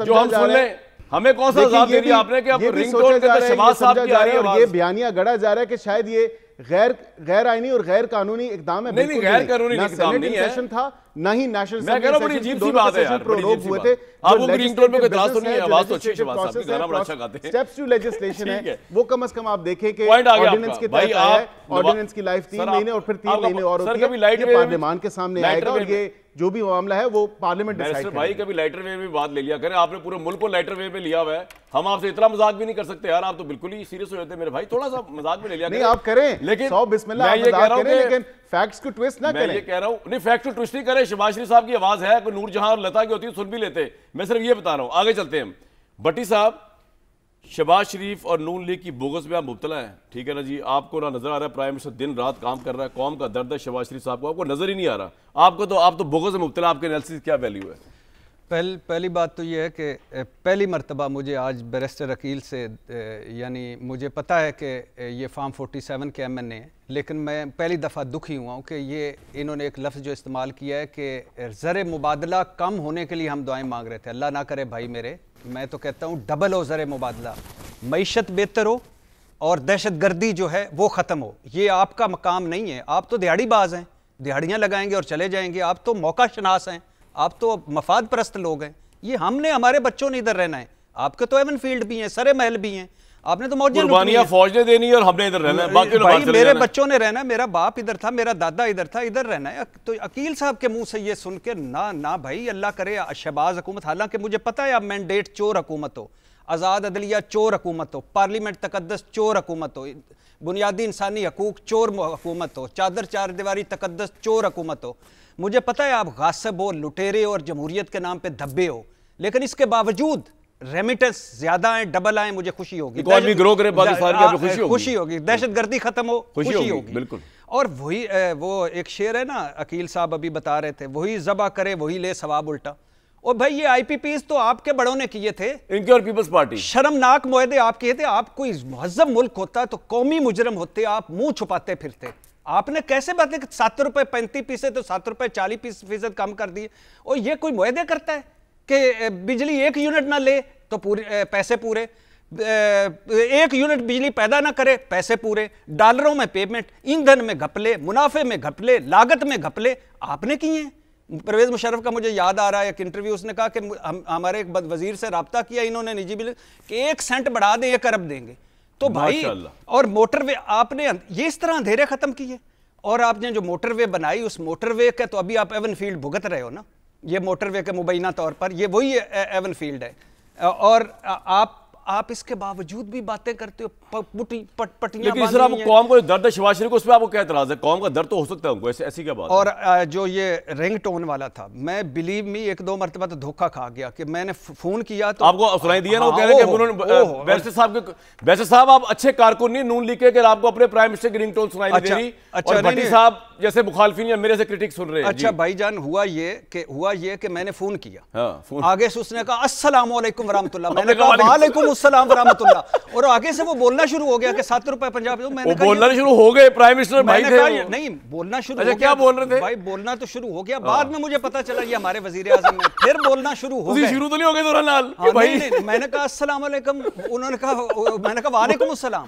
जो हम सुन लें? हमें कौन सा जवाब दे दिया आपने कि अब रिंगटोन के अंदर शहबाज साहब की आ रही है आवाज? ये बयानिया गढ़ा जा रहा है कि शायद ये गैर आईनी और गैर कानूनी इकदाम है। नहीं, गैर कानूनी इकदाम नहीं है, था ना ही नेशनल। मैं कह रहा हूं बड़ी अजीब सी बात है यार, बड़ी अजीब सी बात है। आप वो रिंगटोन पे कोई इतराज तो नहीं है, आवाज तो अच्छी शहबाज साहब की, गाना बड़ा अच्छा गाते हैं। स्टेप्स टू लेजिस्लेशन है वो, कम से कम आप देखें कि ऑर्डिनेंस के तहत है, ऑर्डिनेंस की लाइफ 3 महीने और फिर 3 महीने और होती है, पार्लियामान के सामने आएगा और ये जो भी मामला है वो पार्लियामेंट डिसाइड बैरिस्टर भाई कभी लाइटर वे में बात ले लिया करें, आपने पूरे मुल्क को लाइटर वे में लिया हुआ है, हम आपसे इतना मजाक भी नहीं कर सकते यार, आप तो बिल्कुल ही सीरियस हो जाते हैं मेरे भाई, थोड़ा सा मजाक भी ले लिया नहीं आप करें, लेकिन सौ बिस्मिल्लाह मैं आप ये कह मजाक रहा हूं करें, कि लेकिन फैक्ट्स को ट्विस्ट ना मैं करें। ये कह रहा हूं नहीं, फैक्ट को ट्विस्ट नहीं करें, शहबाज शरीफ साहब की आवाज है, कोई नूरजहां और लता की होती है सुन भी लेते, मैं सिर्फ ये बता रहा हूं। आगे चलते हैं हम। भट्टी साहब, शहबाज शरीफ और नून लीग की बोगस में आप मुब्तला हैं, ठीक है ना जी, आपको ना नजर आ रहा है प्राइम मिनिस्टर दिन रात काम कर रहा है, कौम का दर्द है शहबाज शरीफ साहब को, आपको नजर ही नहीं आ रहा, आपको तो आप तो बोगस में मुब्तला, आपके एनालिसिस क्या वैल्यू है? पहली बात तो ये है कि पहली मर्तबा मुझे आज बैरिस्टर अकील से यानी मुझे पता है कि ये फार्म 47 के MNA हैं, लेकिन मैं पहली दफ़ा दुखी हुआ हूँ कि ये इन्होंने एक लफ्ज़ जो इस्तेमाल किया है कि ज़र मुबादला कम होने के लिए हम दुआएं मांग रहे थे। अल्लाह ना करे भाई मेरे, मैं तो कहता हूँ डबल हो ज़र मुबादला, मईशत बेहतर हो और दहशत गर्दी जो है वो ख़त्म हो। ये आपका मकाम नहीं है, आप तो दिहाड़ी बाज हैं, दिहाड़ियाँ लगाएंगे और चले जाएंगे, आप तो मौका शनास हैं, आप तो मफाद परस्त लोग हैं। ये हमने, हमारे बच्चों ने इधर रहना है, आपके तो एवन फील्ड भी हैं, सरे महल भी हैं, आपने तो मौजें लुटनी है, फौज ने देनी है और हमने इधर रहना है, बाकी भाई मेरे बच्चों ने रहना है, मेरा बाप इधर था, मेरा दादा इधर था, इधर रहना है। तो अकील साहब के मुंह से ये सुन के ना भाई, अल्लाह करे शहबाज हुकूमत, हालांकि मुझे पता है आप मैंडेट चोर हुकूमत हो, आज़ाद अदलिया चोर हुकूमत हो, पार्लियामेंट तकद्दस चोर हुकूमत हो, बुनियादी इंसानी हकूक चोर हुकूमत हो, चादर चार दीवारी तकद्दस चोर हुकूमत हो, मुझे पता है आप गासिब हो, लुटेरे और जमहूरियत के नाम पे धब्बे हो, लेकिन इसके बावजूद रेमिटेंस ज्यादा आए, डबल आए, मुझे खुशी होगी, खुशी होगी, दहशतगर्दी खत्म हो, खुशी होगी बिल्कुल। और वही वो एक शेर है ना, अकील साहब अभी बता रहे थे, वही ज़बा करे वही ले सवाब उल्टा। और भाई ये IPPs तो आपके बड़ों ने किए थे, इनके और पीपल्स पार्टी, शर्मनाक मुआहदे आप किए थे। आप कोई मुहज़्ज़म मुल्क होता तो कौमी मुजरम होते, आप मुंह छुपाते फिरते। आपने कैसे बातें, 7 रुपए 35 पैसे तो 7 रुपए 40% कम कर दिए। और ये कोई मुआहदे करता है कि बिजली 1 यूनिट ना ले तो पूरे पैसे पूरे, 1 यूनिट बिजली पैदा ना करे पैसे पूरे, डॉलरों में पेमेंट, ईंधन में घपले, मुनाफे में घपले, लागत में घपले आपने किए हैं। परवेज मुशर्रफ का मुझे याद आ रहा है एक इंटरव्यू, उसने कहा कि हमारे एक वजीर से रब्ता किया इन्होंने निजी बिल कि 1 सेंट बढ़ा दें 1 अरब देंगे। तो भाई, और मोटरवे आपने ये इस तरह अंधेरे खत्म किए। और आपने जो मोटरवे बनाई, उस मोटरवे का तो अभी आप एवन फील्ड भुगत रहे हो ना, ये मोटरवे के मुबैना तौर पर ये वही एवन फील्ड है। और आप इसके बावजूद भी बातें करते हो, पटियां। लेकिन सर आपको कौम को दर्द है शहबाज शरीफ को, उस पर आपको क्या एतराज है? कौम का दर्द तो हो सकता है उनको, ऐसी क्या बात है? और जो ये रिंग टोन वाला था, मैं बिलीव मी 1-2 मरतबा तो धोखा खा गया कि मैंने फोन किया तो आपको सुनाई दिया ना, वो कह रहे हैं कि बैरिस्टर साहब आप अच्छे कारकुन नहीं नून लीग के, आपको अपने प्राइम मिनिस्टर की रिंग टोन सुनाई नहीं दे रही, और भट्टी साहब जैसे मुखालफिन या मेरे से क्रिटिक सुन रहे हैं। अच्छा भाईजान, हुआ ये कि मैंने फोन किया, आगे से उसने कहा अस्सलाम वालेकुम वरहमतुल्लाह, मैंने कहा वालेकुम अस्सलाम वरहमतुल्लाह, और आगे से वो बोलना शुरू हो गया कि 7 रुपए 50। मैंने बोलना शुरू हो गए प्राइम मिनिस्टर भाई थे, नहीं बोलना शुरू हो गया। क्या बोल रहे थे भाई? बोलना तो शुरू हो गया, बाद में मुझे पता चला ये हमारे वजीर आज़म है, फिर बोलना शुरू हो गया। शुरू तो नहीं हो गए दौरान भाई? मैंने कहा अस्सलाम वालेकुम, उन्होंने कहा, मैंने कहा वालेकुम अस्सलाम।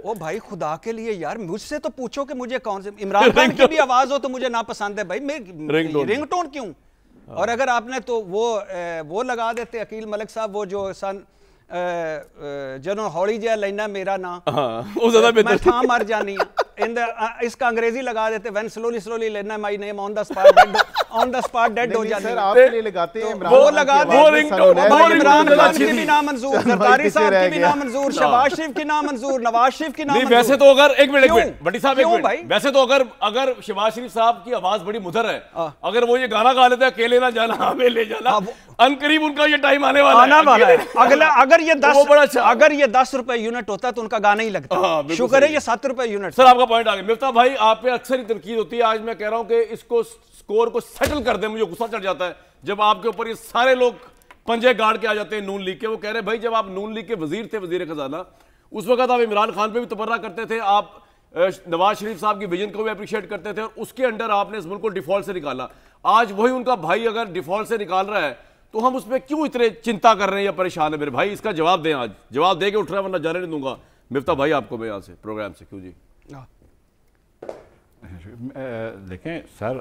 ओ भाई खुदा के लिए यार, मुझसे तो पूछो कि मुझे कौन से, इमरान खान की भी आवाज हो तो मुझे ना पसंद है भाई, मैं रिंगटोन क्यों? और अगर आपने तो वो लगा देते अकील मलिक साहब, वो जो सन जनो हौली जहा लेना मेरा ना, मैं था मर जानी, इसका अंग्रेजी लगा देते, व्हेन स्लोली लेना my name on the spot dead हो जाती है। आपके लिए लगाते हैं, वो लगा दे, इमरान खान की भी नामंजूर, जरदारी साहब की भी नामंजूर, शहबाज शरीफ की नामंजूर, नवाज शरीफ की नामंजूर। वैसे तो अगर एक मिनट भट्टी साहब, एक मिनट, वैसे तो अगर शहबाज शरीफ साहब की आवाज बड़ी मुधर है, अगर वो ये गाना गा लेते हैं अकेले ना जाना हमें ले जाना, अनकरीब उनका ये टाइम आने वाला है। अगला अगर ये 10 रुपए यूनिट होता तो उनका गाना ही लगता। शुक्र है ये 7 रुपए यूनिट। सर आपका पॉइंट आ गया। मिफ्ता भाई आप पे अक्सर ही तनकीद होती है, आज मैं कह रहा हूं कि इसको स्कोर को सेटल कर दे। मुझे गुस्सा चढ़ जाता है जब आपके ऊपर ये सारे लोग पंजे गाड़ के आ जाते हैं नून लीग के। वो कह रहे हैं भाई जब आप नून लीग के वजीर थे, वजीर खजाना, उस वक्त आप इमरान खान पे भी तबर्रा करते थे, आप नवाज शरीफ साहब की विजन को भी अप्रिशिएट करते थे, और उसके अंडर आपने इस मुल्क को डिफॉल्ट से निकाला। आज वही उनका भाई अगर डिफॉल्ट से निकाल रहा है तो हम उसमें क्यों इतने चिंता कर रहे हैं या परेशान है? मेरे भाई इसका जवाब दें, आज जवाब दे के उठ रहा है, वरना जाने नहीं दूंगा। मिफ्ता भाई आपको मैं यहाँ से प्रोग्राम से क्यों जी? देखें सर,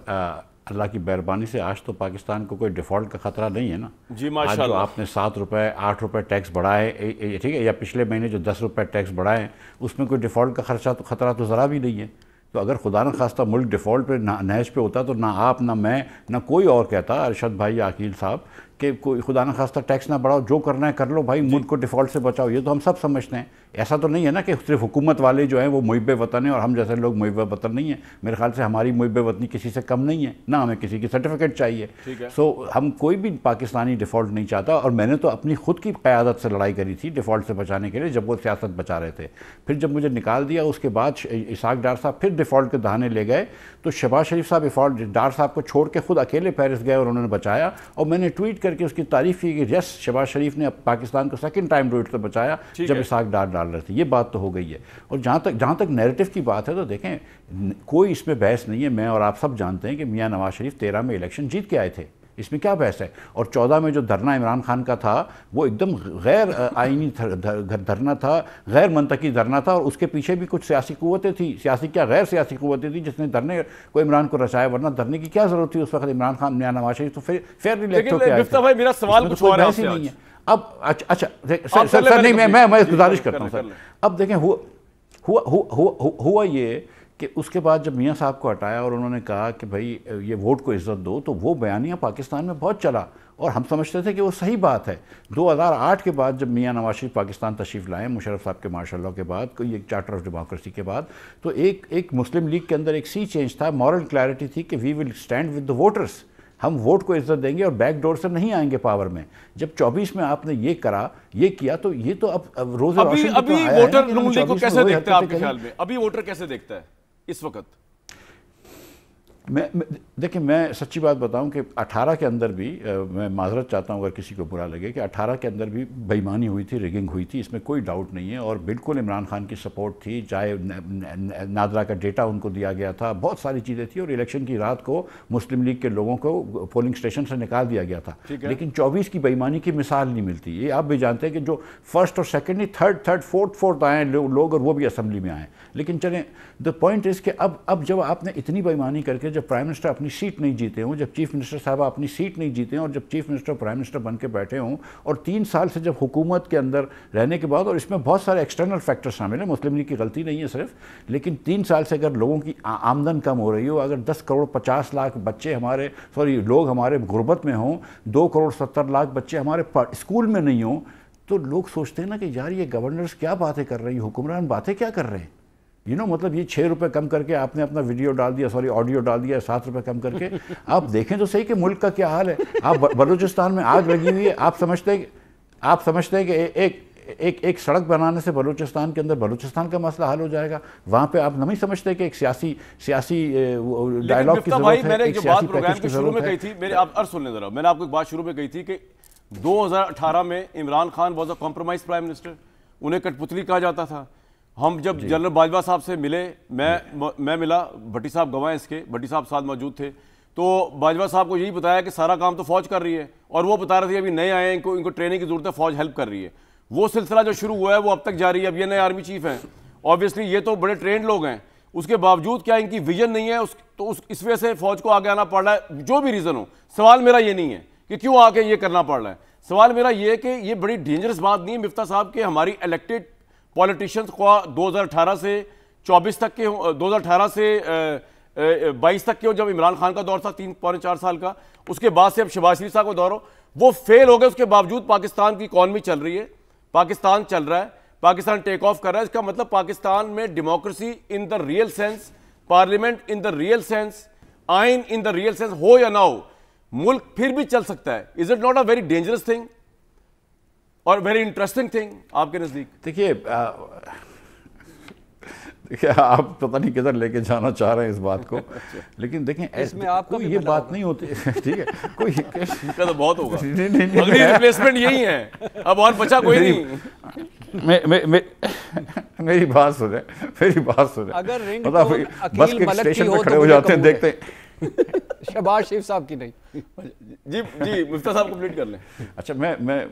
अल्लाह की मेहरबानी से आज तो पाकिस्तान को कोई डिफ़ॉल्ट का ख़तरा नहीं है ना जी, माशाल्लाह। आज जो आपने 7 रुपये 8 रुपये टैक्स बढ़ाए, ठीक है, या पिछले महीने जो 10 रुपये टैक्स बढ़ाए, उसमें कोई डिफ़ॉल्ट का खर्चा तो खतरा तो ज़रा भी नहीं है। तो अगर खुदा न खास्ता मुल्क डिफ़ॉल्ट पे नहज पे होता तो ना आप, ना मैं, ना कोई और कहता, अरशद भाई या अकील साहब, कि कोई खुदा न खास्ता टैक्स ना बढ़ाओ, जो करना है कर लो भाई, मुल्क को डिफ़ॉल्ट से बचाओ। ये तो हम सब समझते हैं। ऐसा तो नहीं है ना कि सिर्फ हुकूमत वाले जो हैं वो मुहिब वतन हैं और हम जैसे लोग मुहिब वतन नहीं हैं। मेरे ख्याल से हमारी मुहिब वतनी किसी से कम नहीं है, ना हमें किसी की सर्टिफिकेट चाहिए। सो हम कोई भी पाकिस्तानी डिफ़ॉल्ट नहीं चाहता। और मैंने तो अपनी खुद की क़यादत से लड़ाई करी थी डिफ़ॉल्ट से बचाने के लिए, जब वो सियासत बचा रहे थे। फिर जब मुझे निकाल दिया उसके बाद इसाक डार साहब फिर डिफ़ॉल्ट के दहाने ले गए, तो शहबाज शरीफ साहब डिफ़ॉल्ट डार साहब को छोड़ के खुद अकेले पेरिस गए और उन्होंने बचाया। और मैंने ट्वीट करके उसकी तारीफ़ की कि यस, शहबाज शरीफ ने पाकिस्तान को सेकंड टाइम रोड से बचाया जब इसाक डार डाल रहे थे। ये बात तो हो गई है। और जहाँ तक नैरेटिव की बात है तो देखें, कोई इसमें बहस नहीं है। मैं और आप सब जानते हैं कि मियाँ नवाज शरीफ 13 में इलेक्शन जीत के आए थे, इसमें क्या बहस है। और 14 में जो धरना इमरान खान का था वो एकदम गैर आइनी धरना था, गैर मंतकी धरना था। और उसके पीछे भी कुछ सियासी कुव्वतें थी, सियासी क्या गैर सियासी कुव्वतें थी जिसने धरने को इमरान को रचाया, वरना धरने की क्या जरूरत थी उस वक्त। इमरान खान, मियाँ नवाज शरीफ तो फेयरली इलेक्ट होकर आए थे। मेरा सवाल कुछ और नहीं है। अब अच्छा सर नहीं, मैं गुजारिश करता हूँ सर। अब देखें हुआ ये कि उसके बाद जब मियाँ साहब को हटाया और उन्होंने कहा कि भाई ये वोट को इज्जत दो, तो वो बयानिया पाकिस्तान में बहुत चला और हम समझते थे कि वो सही बात है। 2008 के बाद जब मियाँ नवाज शरीफ पाकिस्तान तशरीफ़ लाए, मुशर्रफ साहब के मार्शल लॉ के बाद, कोई एक चार्टर ऑफ डेमोक्रेसी के बाद, तो एक मुस्लिम लीग के अंदर एक सी चेंज था, मॉरल क्लैरिटी थी कि we will stand with the voters, हम वोट को इज्जत देंगे और बैक डोर से नहीं आएंगे पावर में। जब 24 में आपने ये किया तो ये तो अब रोज़ अभी वोटर नून लीग को कैसे देखते हैं आपके ख्याल में? अभी वोटर कैसे देखता है इस वक्त? देखिए, मैं सच्ची बात बताऊं कि 18 के अंदर भी मैं माजरत चाहता हूं अगर किसी को बुरा लगे कि 18 के अंदर भी बेईमानी हुई थी, रिगिंग हुई थी, इसमें कोई डाउट नहीं है। और बिल्कुल इमरान खान की सपोर्ट थी, चाहे नादरा का डेटा उनको दिया गया था, बहुत सारी चीज़ें थी। और इलेक्शन की रात को मुस्लिम लीग के लोगों को पोलिंग स्टेशन से निकाल दिया गया था। लेकिन 24 की बेईमानी की मिसाल नहीं मिलती। ये आप भी जानते हैं कि जो फर्स्ट और सेकेंड नहीं, थर्ड फोर्थ आए लोग, और वो भी असम्बली में आए। लेकिन चलें, द पॉइंट इज़ कि अब जब आपने इतनी बेईमानी करके, जब प्राइम मिनिस्टर अपनी सीट नहीं जीते हों, जब चीफ मिनिस्टर साहब अपनी सीट नहीं जीते हों, और जब चीफ मिनिस्टर प्राइम मिनिस्टर बन के बैठे हों, और 3 साल से जब हुकूमत के अंदर रहने के बाद, और इसमें बहुत सारे एक्सटर्नल फैक्टर शामिल हैं, मुस्लिम लीग की गलती नहीं है सिर्फ, लेकिन 3 साल से अगर लोगों की आमदन कम हो रही हो, अगर 10 करोड़ 50 लाख बच्चे लोग हमारे गुर्बत में हों, 2 करोड़ 70 लाख बच्चे हमारे स्कूल में नहीं हों, तो लोग सोचते हैं ना कि यार ये गवर्नर्स क्या बातें कर रहे हैं, हुक्मरान बातें क्या कर रहे हैं। मतलब ये 6 रुपये कम करके आपने अपना ऑडियो डाल दिया 7 रुपये कम करके। आप देखें तो सही कि मुल्क का क्या हाल है। आप बलूचिस्तान में आग लगी हुई है, आप समझते हैं कि एक सड़क बनाने से बलूचिस्तान के अंदर बलूचिस्तान का मसला हल हो जाएगा। वहाँ पे आप नहीं समझते कि एक सियासी डायलॉग की जरूरत है। मैंने जो बात प्रोग्राम के शुरू में कही थी, मैंने आपको एक बात शुरू में कही थी कि 2018 में Imran Khan was a compromise prime minister, उन्हें कठपुतली कहा जाता था। हम जब जनरल बाजवा साहब से मिले, मैं मिला, भट्टी साहब गवाह इसके, भट्टी साहब साथ मौजूद थे, तो बाजवा साहब को यही बताया कि सारा काम तो फौज कर रही है, और वो बता रहे थे अभी नए आए हैं, इनको ट्रेनिंग की जरूरत है, फौज हेल्प कर रही है। वो सिलसिला जो शुरू हुआ है वो अब तक जारी है। अब ये नए आर्मी चीफ हैं, ऑब्वियसली ये तो बड़े ट्रेंड लोग हैं, उसके बावजूद क्या इनकी विजन नहीं है, इस वजह से फौज को आगे आना पड़ रहा है। जो भी रीज़न हो, सवाल मेरा ये नहीं है कि क्यों आके ये करना पड़ रहा है, सवाल मेरा ये कि ये बड़ी डेंजरस बात नहीं है मिफ्ता साहब के हमारी इलेक्टेड पॉलिटिशियंस को 2018 से 24 तक के, 2018 से 22 तक के हो, जब इमरान खान का दौर था 3-4 साल का, उसके बाद से अब शहबाज शरीफ साहब का दौर हो, वो फेल हो गए। उसके बावजूद पाकिस्तान की इकॉनमी चल रही है, पाकिस्तान चल रहा है, पाकिस्तान टेक ऑफ कर रहा है। इसका मतलब पाकिस्तान में democracy in the real sense, parliament in the real sense, आइन इन द रियल सेंस हो या ना हो, मुल्क फिर भी चल सकता है। Is it not a very dangerous thing और वेरी इंटरेस्टिंग थिंग आपके नजदीक? देखिए आप पता नहीं किधर लेके जाना चाह रहे हैं इस बात को, लेकिन देखें इसमें आपको ये बात नहीं होती। ठीक है, कोई इनका तो बहुत होगा, अगली रिप्लेसमेंट यही है, अब और बचा कोई नहीं। मेरी बात सुने, अगर रिंग पता बस के स्टेशन पे खड़े हो जाते हैं, देखते हैं शहबाज शरीफ साहब की नहीं। जी मुफ्ता साहब कंप्लीट कर लें। अच्छा, मैं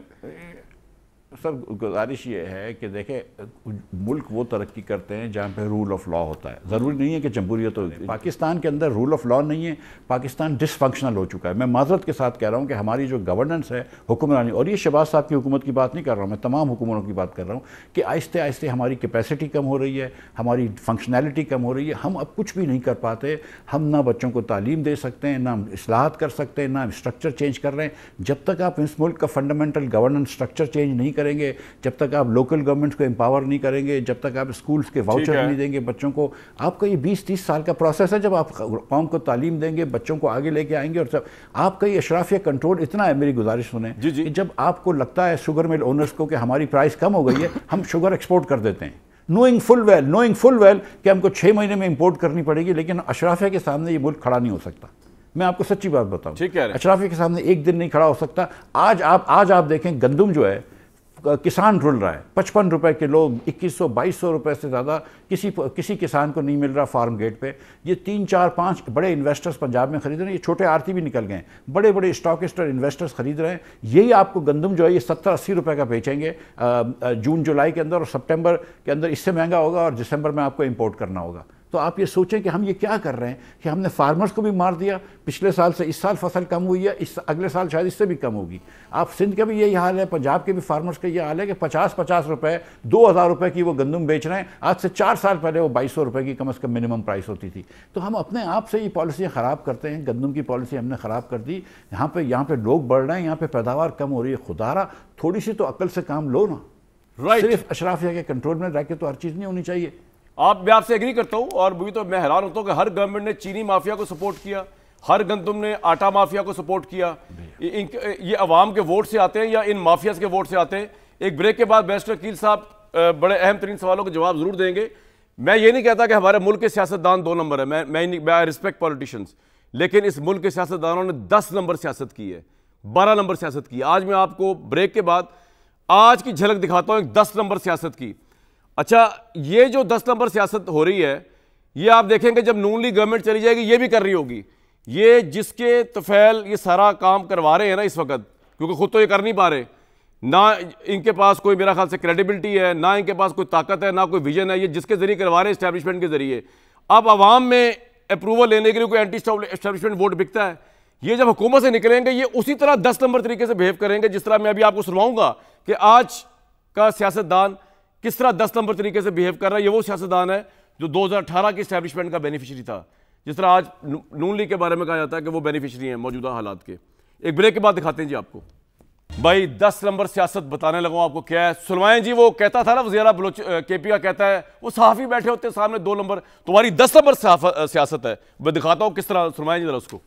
सर गुजारिश ये है कि देखें, मुल्क वो तरक्की करते हैं जहाँ पे रूल ऑफ लॉ होता है। ज़रूरी नहीं है कि जमहूरियत हो। पाकिस्तान के अंदर रूल ऑफ लॉ नहीं है, पाकिस्तान डिसफंक्शनल हो चुका है। मैं माजरत के साथ कह रहा हूँ कि हमारी जो गवर्नेंस है, हुक्मरानी, और ये शहबाज साहब की हुकूमत की बात नहीं कर रहा हूँ, मैं तमाम हुकूमतों की बात कर रहा हूँ कि आहिस्ते आहिस्ते हमारी कैपेसिटी कम हो रही है, हमारी फंक्शनैलिटी कम हो रही है। हम अब कुछ भी नहीं कर पाते। हम ना बच्चों को तालीम दे सकते हैं, ना इस्लाहत कर सकते हैं, ना स्ट्रक्चर चेंज कर रहे हैं। जब तक आप इस मुल्क का फंडामेंटल गवर्नेंस स्ट्रक्चर चेंज नहीं करेंगे, जब तक आप लोकल गवर्नमेंट्स को एम्पावर नहीं करेंगे, जब तक आप स्कूल्स के वाउचर नहीं देंगे बच्चों को, आपका ये 20-30 साल का प्रोसेस है। जब आप कौम को तालीम देंगे, बच्चों को आगे लेके आएंगे, और जब आपका ये अशराफिया कंट्रोल इतना है, मेरी गुजारिश सुने, कि जब आपको लगता है शुगर मिल ओनर्स को कि हमारी प्राइस कम हो गई है, हम शुगर एक्सपोर्ट कर देते हैं, नोइंग फुल वेल कि हमको 6 महीने में इंपोर्ट करनी पड़ेगी। लेकिन अशराफिया के सामने ये मुल्क खड़ा नहीं हो सकता। मैं आपको सच्ची बात बताऊं, अशराफिया के सामने एक दिन नहीं खड़ा हो सकता। आज आप देखें, गंदम जो है किसान रुल रहा है 55 रुपए किलो, 2100-2200 रुपए से ज़्यादा किसी किसान को नहीं मिल रहा फार्म गेट पे। ये 3-4-5 बड़े इन्वेस्टर्स पंजाब में खरीद रहे हैं। ये छोटे आरती भी निकल गए, बड़े बड़े स्टॉकिस्ट और इन्वेस्टर्स खरीद रहे हैं। यही आपको गंदम जो है ये 70-80 रुपए का बेचेंगे जून जुलाई के अंदर, और सितंबर के अंदर इससे महंगा होगा, और दिसंबर में आपको इंपोर्ट करना होगा। तो आप ये सोचें कि हम ये क्या कर रहे हैं कि हमने फार्मर्स को भी मार दिया। पिछले साल से इस साल फसल कम हुई है, इस अगले साल शायद इससे भी कम होगी। आप सिंध का भी यही हाल है, पंजाब के भी फार्मर्स का ये हाल है कि 50-50 रुपए, 2000 रुपए की वो गंदम बेच रहे हैं। आज से 4 साल पहले वो 2200 रुपए की कम से कम मिनिमम प्राइस होती थी। तो हम अपने आप से ये पॉलिसियाँ ख़राब करते हैं। गंदम की पॉलिसी हमने ख़राब कर दी। यहाँ पे लोग बढ़ रहे हैं, यहाँ पे पैदावार कम हो रही है। खुदारा थोड़ी सी तो अक्ल से काम लो ना। सिर्फ अशराफिया के कंट्रोल में रह के तो हर चीज़ नहीं होनी चाहिए। मैं आपसे एग्री करता हूं, और भी तो मैं हैरान होता हूं कि हर गवर्नमेंट ने चीनी माफिया को सपोर्ट किया, हर गंदम ने आटा माफिया को सपोर्ट किया। ये अवाम के वोट से आते हैं या इन माफियाज के वोट से आते हैं? एक ब्रेक के बाद बैरिस्टर कील साहब बड़े अहम तरीन सवालों के जवाब जरूर देंगे। मैं ये नहीं कहता कि हमारे मुल्क के सियासतदान 2 नंबर है, मैं रिस्पेक्ट पॉलिटिशियंस, लेकिन इस मुल्क के सियासतदानों ने 10 नंबर सियासत की है, 12 नंबर सियासत की है। आज मैं आपको ब्रेक के बाद आज की झलक दिखाता हूं, एक 10 नंबर सियासत की। अच्छा, ये जो 10 नंबर सियासत हो रही है, ये आप देखेंगे जब नून लीग गवर्नमेंट चली जाएगी, ये भी कर रही होगी। ये जिसके तफैल ये सारा काम करवा रहे हैं ना इस वक्त, क्योंकि खुद तो ये कर नहीं पा रहे, ना इनके पास कोई मेरा ख्याल से क्रेडिबिलिटी है, ना इनके पास कोई ताकत है, ना कोई विजन है। ये जिसके जरिए करवा रहे हैं, एस्टैब्लिशमेंट के जरिए। अब आवाम में अप्रूवल लेने के लिए कोई एंटी एस्टैब्लिशमेंट वोट बिकता है। ये जब हुकूमत से निकलेंगे, ये उसी तरह 10 नंबर तरीके से बिहेव करेंगे, जिस तरह मैं अभी आपको सुनवाऊंगा कि आज का सियासतदान किस तरह 10 नंबर तरीके से बिहेव कर रहा है। ये वो सियासतदान है जो 2018 की एस्टैब्लिशमेंट का बेनिफिशियरी था, जिस तरह आज नून लीग के बारे में कहा जाता है कि वो बेनिफिशियरी है मौजूदा हालात के। एक ब्रेक के बाद दिखाते हैं जी आपको। भाई 10 नंबर सियासत बताने लगा आपको क्या है, सुनवाएं जी। वो कहता था ना वज़ीर बलोच केपी का कहता है, वो सहाफ़ी बैठे होते हैं सामने 2 नंबर, तुम्हारी 10 नंबर सियासत है। मैं दिखाता हूँ किस तरह, सुनवाएं जी जरा उसको।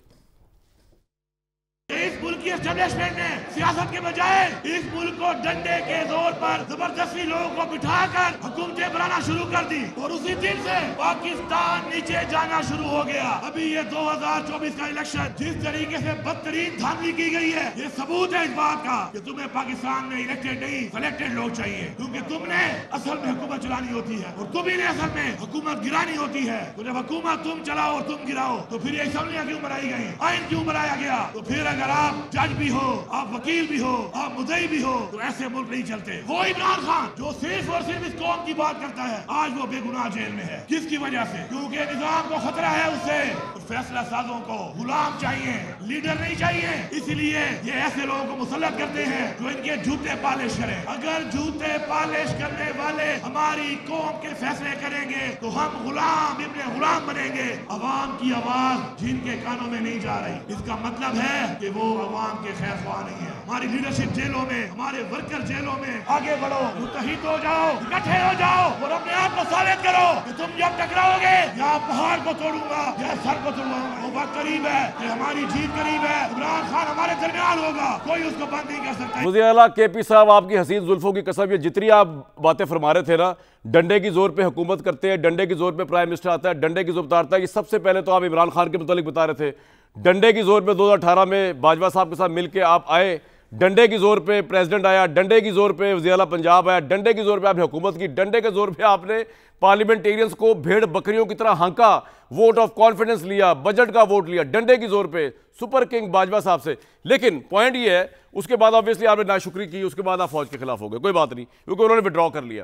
इस मुल्क की एस्टेब्लिशमेंट ने सियासत के बजाय इस मुल्क को डंडे के जोर पर जबरदस्ती लोगों को बिठाकर हुकूमतें बनाना शुरू कर दी, और उसी दिन से पाकिस्तान नीचे जाना शुरू हो गया। अभी ये 2024 का इलेक्शन जिस तरीके से बदतरीन धांधली की गई है, ये सबूत है इस बात का कि तुम्हें पाकिस्तान में इलेक्टेड नहीं सिलेक्टेड लोग चाहिए, क्योंकि तुमने असल में हुकूमत चलानी होती है और तुम्ही ने असल में हुकूमत गिरानी होती है। तो जब हुकूमत तुम चलाओ और तुम गिराओ, तो फिर ये असेंबलियां क्यों बनाई गई, आइन क्यों बनाया गया? तो फिर अगर आप जज भी हो, आप वकील भी हो, आप मुद्दई भी हो, तो ऐसे मुल्क नहीं चलते। वो इमरान खान जो सिर्फ और सिर्फ इस कौम की बात करता है, आज वो बेगुनाह जेल में है। किसकी वजह से? क्योंकि निजाम को खतरा है उससे। फैसला साजों को गुलाम चाहिए, लीडर नहीं चाहिए। इसलिए ये ऐसे लोगों को मुसल्लत करते हैं जो इनके जूते पालिश करें। अगर जूते पालिश करने वाले हमारी कौम के फैसले करेंगे तो हम गुलाम इब्ने गुलाम बनेंगे। अवाम की आवाज जिनके कानों में नहीं जा रही, इसका मतलब है कि वो अवाम के खैर ख्वाह नहीं है। हमारी लीडरशिप जेलों में, हमारे वर्कर जेलों में। आगे बढ़ो, मुत्तहिद हो जाओ, इकट्ठे हो जाओ और अपने आप को साबित करो कि तुम जब टकराओगे, या पहाड़ को तोड़ूंगा या सर को तोड़ूंगा। वो वक्त करीब है कि हमारी जीत करीब है। इमरान खान हमारे दरमियान होगा, कोई उसको बंद नहीं कर सकता। वज़ीर आला केपी साहब, आपकी हसीन जुल्फों की कसम, ये जितनी आप बातें फरमा रहे थे ना, डंडे की जोर पे हुकूमत करते हैं, डंडे की जोर पे प्राइम मिनिस्टर आता है, डंडे की जोर उतारता है। ये सबसे पहले तो आप इमरान खान के मुतालिक बता रहे थे। डंडे की जोर पे 2018 में बाजवा साहब के साथ मिलकर आप आए, डंडे की जोर पे प्रेसिडेंट आया, डंडे की जोर पे वज़ीर आला पंजाब आया, डंडे की जोर पे आपने हुकूमत की, डंडे के जोर पे आपने पार्लियामेंटेरियंस को भेड़ बकरियों की तरह हांका, वोट ऑफ कॉन्फिडेंस लिया, बजट का वोट लिया, डंडे की जोर पे सुपर किंग बाजवा साहब से। लेकिन पॉइंट ये है, उसके बाद ऑब्वियसली आपने नाशुक्री की, उसके बाद आप फौज के खिलाफ हो गए, कोई बात नहीं, क्योंकि उन्होंने विड्रॉ कर लिया।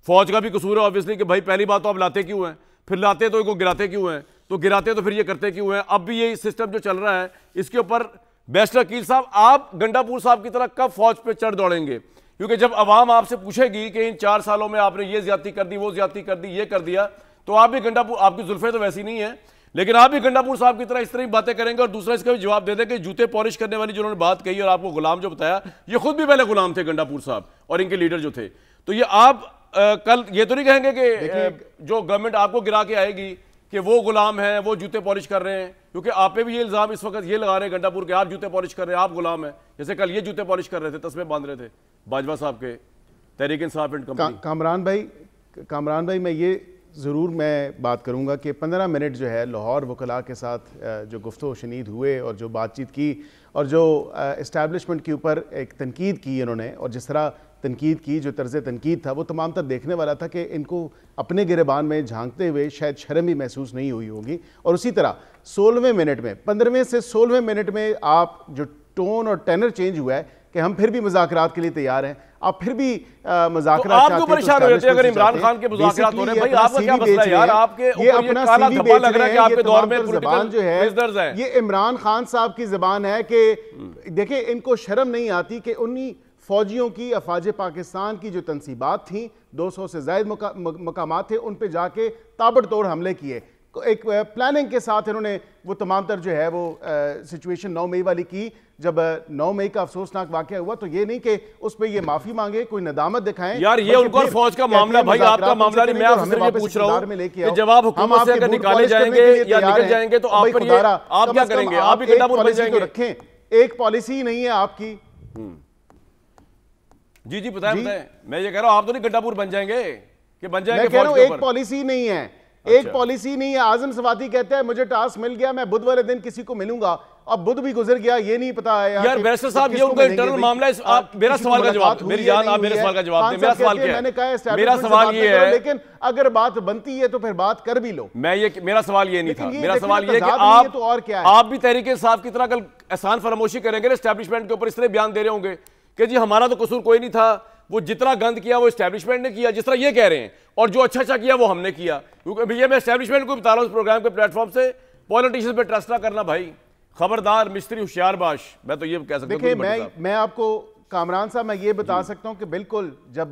फौज का भी कसूर है ऑब्वियसली कि भाई पहली बात तो आप लाते क्यों हैं, फिर लाते तो इनको गिराते क्यों हैं, तो गिराते तो फिर ये करते क्यों हैं। अब भी यही सिस्टम जो चल रहा है, इसके ऊपर बैरिस्टर अकील साहब, आप गंडापुर साहब की तरह कब फौज पे चढ़ दौड़ेंगे? क्योंकि जब अवाम आपसे पूछेगी कि इन 4 सालों में आपने ये ज्यादती कर दी, वो ज्यादती कर दी, ये कर दिया, तो आप भी गंडापुर, आपकी जुल्फे तो वैसी नहीं है, लेकिन आप भी गंडापुर साहब की तरह इस तरह ही बातें करेंगे। और दूसरा इसका भी जवाब दे दें कि जूते पॉलिश करने वाली जिन्होंने बात कही और आपको गुलाम जो बताया, ये खुद भी पहले गुलाम थे गंडापुर साहब और इनके लीडर जो थे। तो ये आप कल ये तो नहीं कहेंगे कि जो गवर्नमेंट आपको गिरा के आएगी कि वो गुलाम है, वो जूते पॉलिश कर रहे हैं, क्योंकि आप पे भी ये इल्जाम इस वक्त ये लगा रहे हैं गंडापुर के, आप जूते पॉलिश कर रहे हैं, आप गुलाम हैं। जैसे कल ये जूते पॉलिश कर रहे थे, तस्वीर बांध रहे थे बाजवा साहब के तहरीक इंसाफ एंड कंपनी। कामरान भाई मैं ये ज़रूर मैं बात करूंगा कि 15 मिनट जो है लाहौर वकला के साथ जो गुफ्तगू शनीद हुए और जो बातचीत की और जो इस्टेब्लिशमेंट के ऊपर एक तनकीद की इन्होंने, और जिस तरह तनकीद की, जो तर्ज़ तनकीद था वो तमाम तर देखने वाला था कि इनको अपने गिरबान में झांकते हुए शायद शर्म भी महसूस नहीं हुई होगी। और उसी तरह 16वें मिनट में, 15वें से 16वें मिनट में आप जो टोन और टेनर चेंज हुआ है कि हम फिर भी मुज़ाकरात के लिए तैयार हैं, आप फिर भी मुज़ाकरात चाहते हैं। आप क्यों परेशान हो जाते हैं अगर इमरान खान के मुज़ाकरात हो रहे हैं? भाई आपका क्या मसला है यार? आपके ये अपना काला सीवी धब्बा लग रहा है कि आपके दौर में ज़बान जो है ये इमरान खान साहब की ज़बान है कि देखिए इनको शर्म नहीं आती कि उन्हीं फौजियों की, अफवाज पाकिस्तान की जो तनसीबात थी, 200 से ज़ायद मकामात थे, उन पे जाके ताबड़तोड़ हमले किए। एक प्लानिंग के साथ इन्होंने वो तमाम तर जो है वो सिचुएशन 9 मई वाली की। जब 9 मई का अफसोसनाक वाकया हुआ तो ये नहीं कि उस पर ये माफ़ी मांगे, कोई नदामत दिखाएं। यार ये उनको और फौज का मामला, भाई आपका मामला नहीं, मैं आपसे ये पूछ रहा हूं कि जब आप हुकूमत से अगर निकाले जाएंगे या निकल जाएंगे तो आप पर आप क्या करेंगे? आप भी गंडापुर बन जाएंगे? रखें, एक पॉलिसी नहीं है आपकी। जी जी बताएं बताएं। मैं ये कह रहा हूं आप तो नहीं गंडापुर बन जाएंगे कि बन जाएंगे? मैं कह रहा हूं एक पॉलिसी नहीं है, एक पॉलिसी नहीं है। आजम सवाती कहता है मुझे टास्क मिल गया, मैं बुध वाले दिन किसी को मिलूंगा, अब बुध भी गुजर गया, ये नहीं पता है यार। बैरिस्टर साहब ये उनका इंटरनल मामला है। आप मेरा सवाल का जवाब, मेरी जान आप मेरे सवाल का जवाब दें। मेरा सवाल क्या है? मैंने कहा मेरा सवाल ये है, लेकिन अगर बात बनती है तो फिर बात कर भी लो। मैं ये, मेरा सवाल ये नहीं था, मेरा सवाल ये कि आप तो और क्या है, आप भी तहरीक इंसाफ की तरह कल एहसान फरामोशी करेंगे एस्टैब्लिशमेंट के ऊपर, इस तरह बयान दे रहे होंगे कि जी हमारा तो कसूर कोई नहीं था, वो जितना गंद किया वो एस्टैब्लिशमेंट ने किया, जिस तरह ये कह रहे हैं, और जो अच्छा अच्छा किया वो हमने किया। क्योंकि ये मैं एस्टैब्लिशमेंट को बता रहा हूं इस प्रोग्राम के प्लेटफॉर्म से, पॉलिटिशियंस पे ट्रस्ट ना करना भाई, खबरदार मिस्त्री होशियार बाश। मैं तो ये कह सकता हूं। देखिए मैं आपको कामरान साहब मैं ये बता सकता हूं कि बिल्कुल जब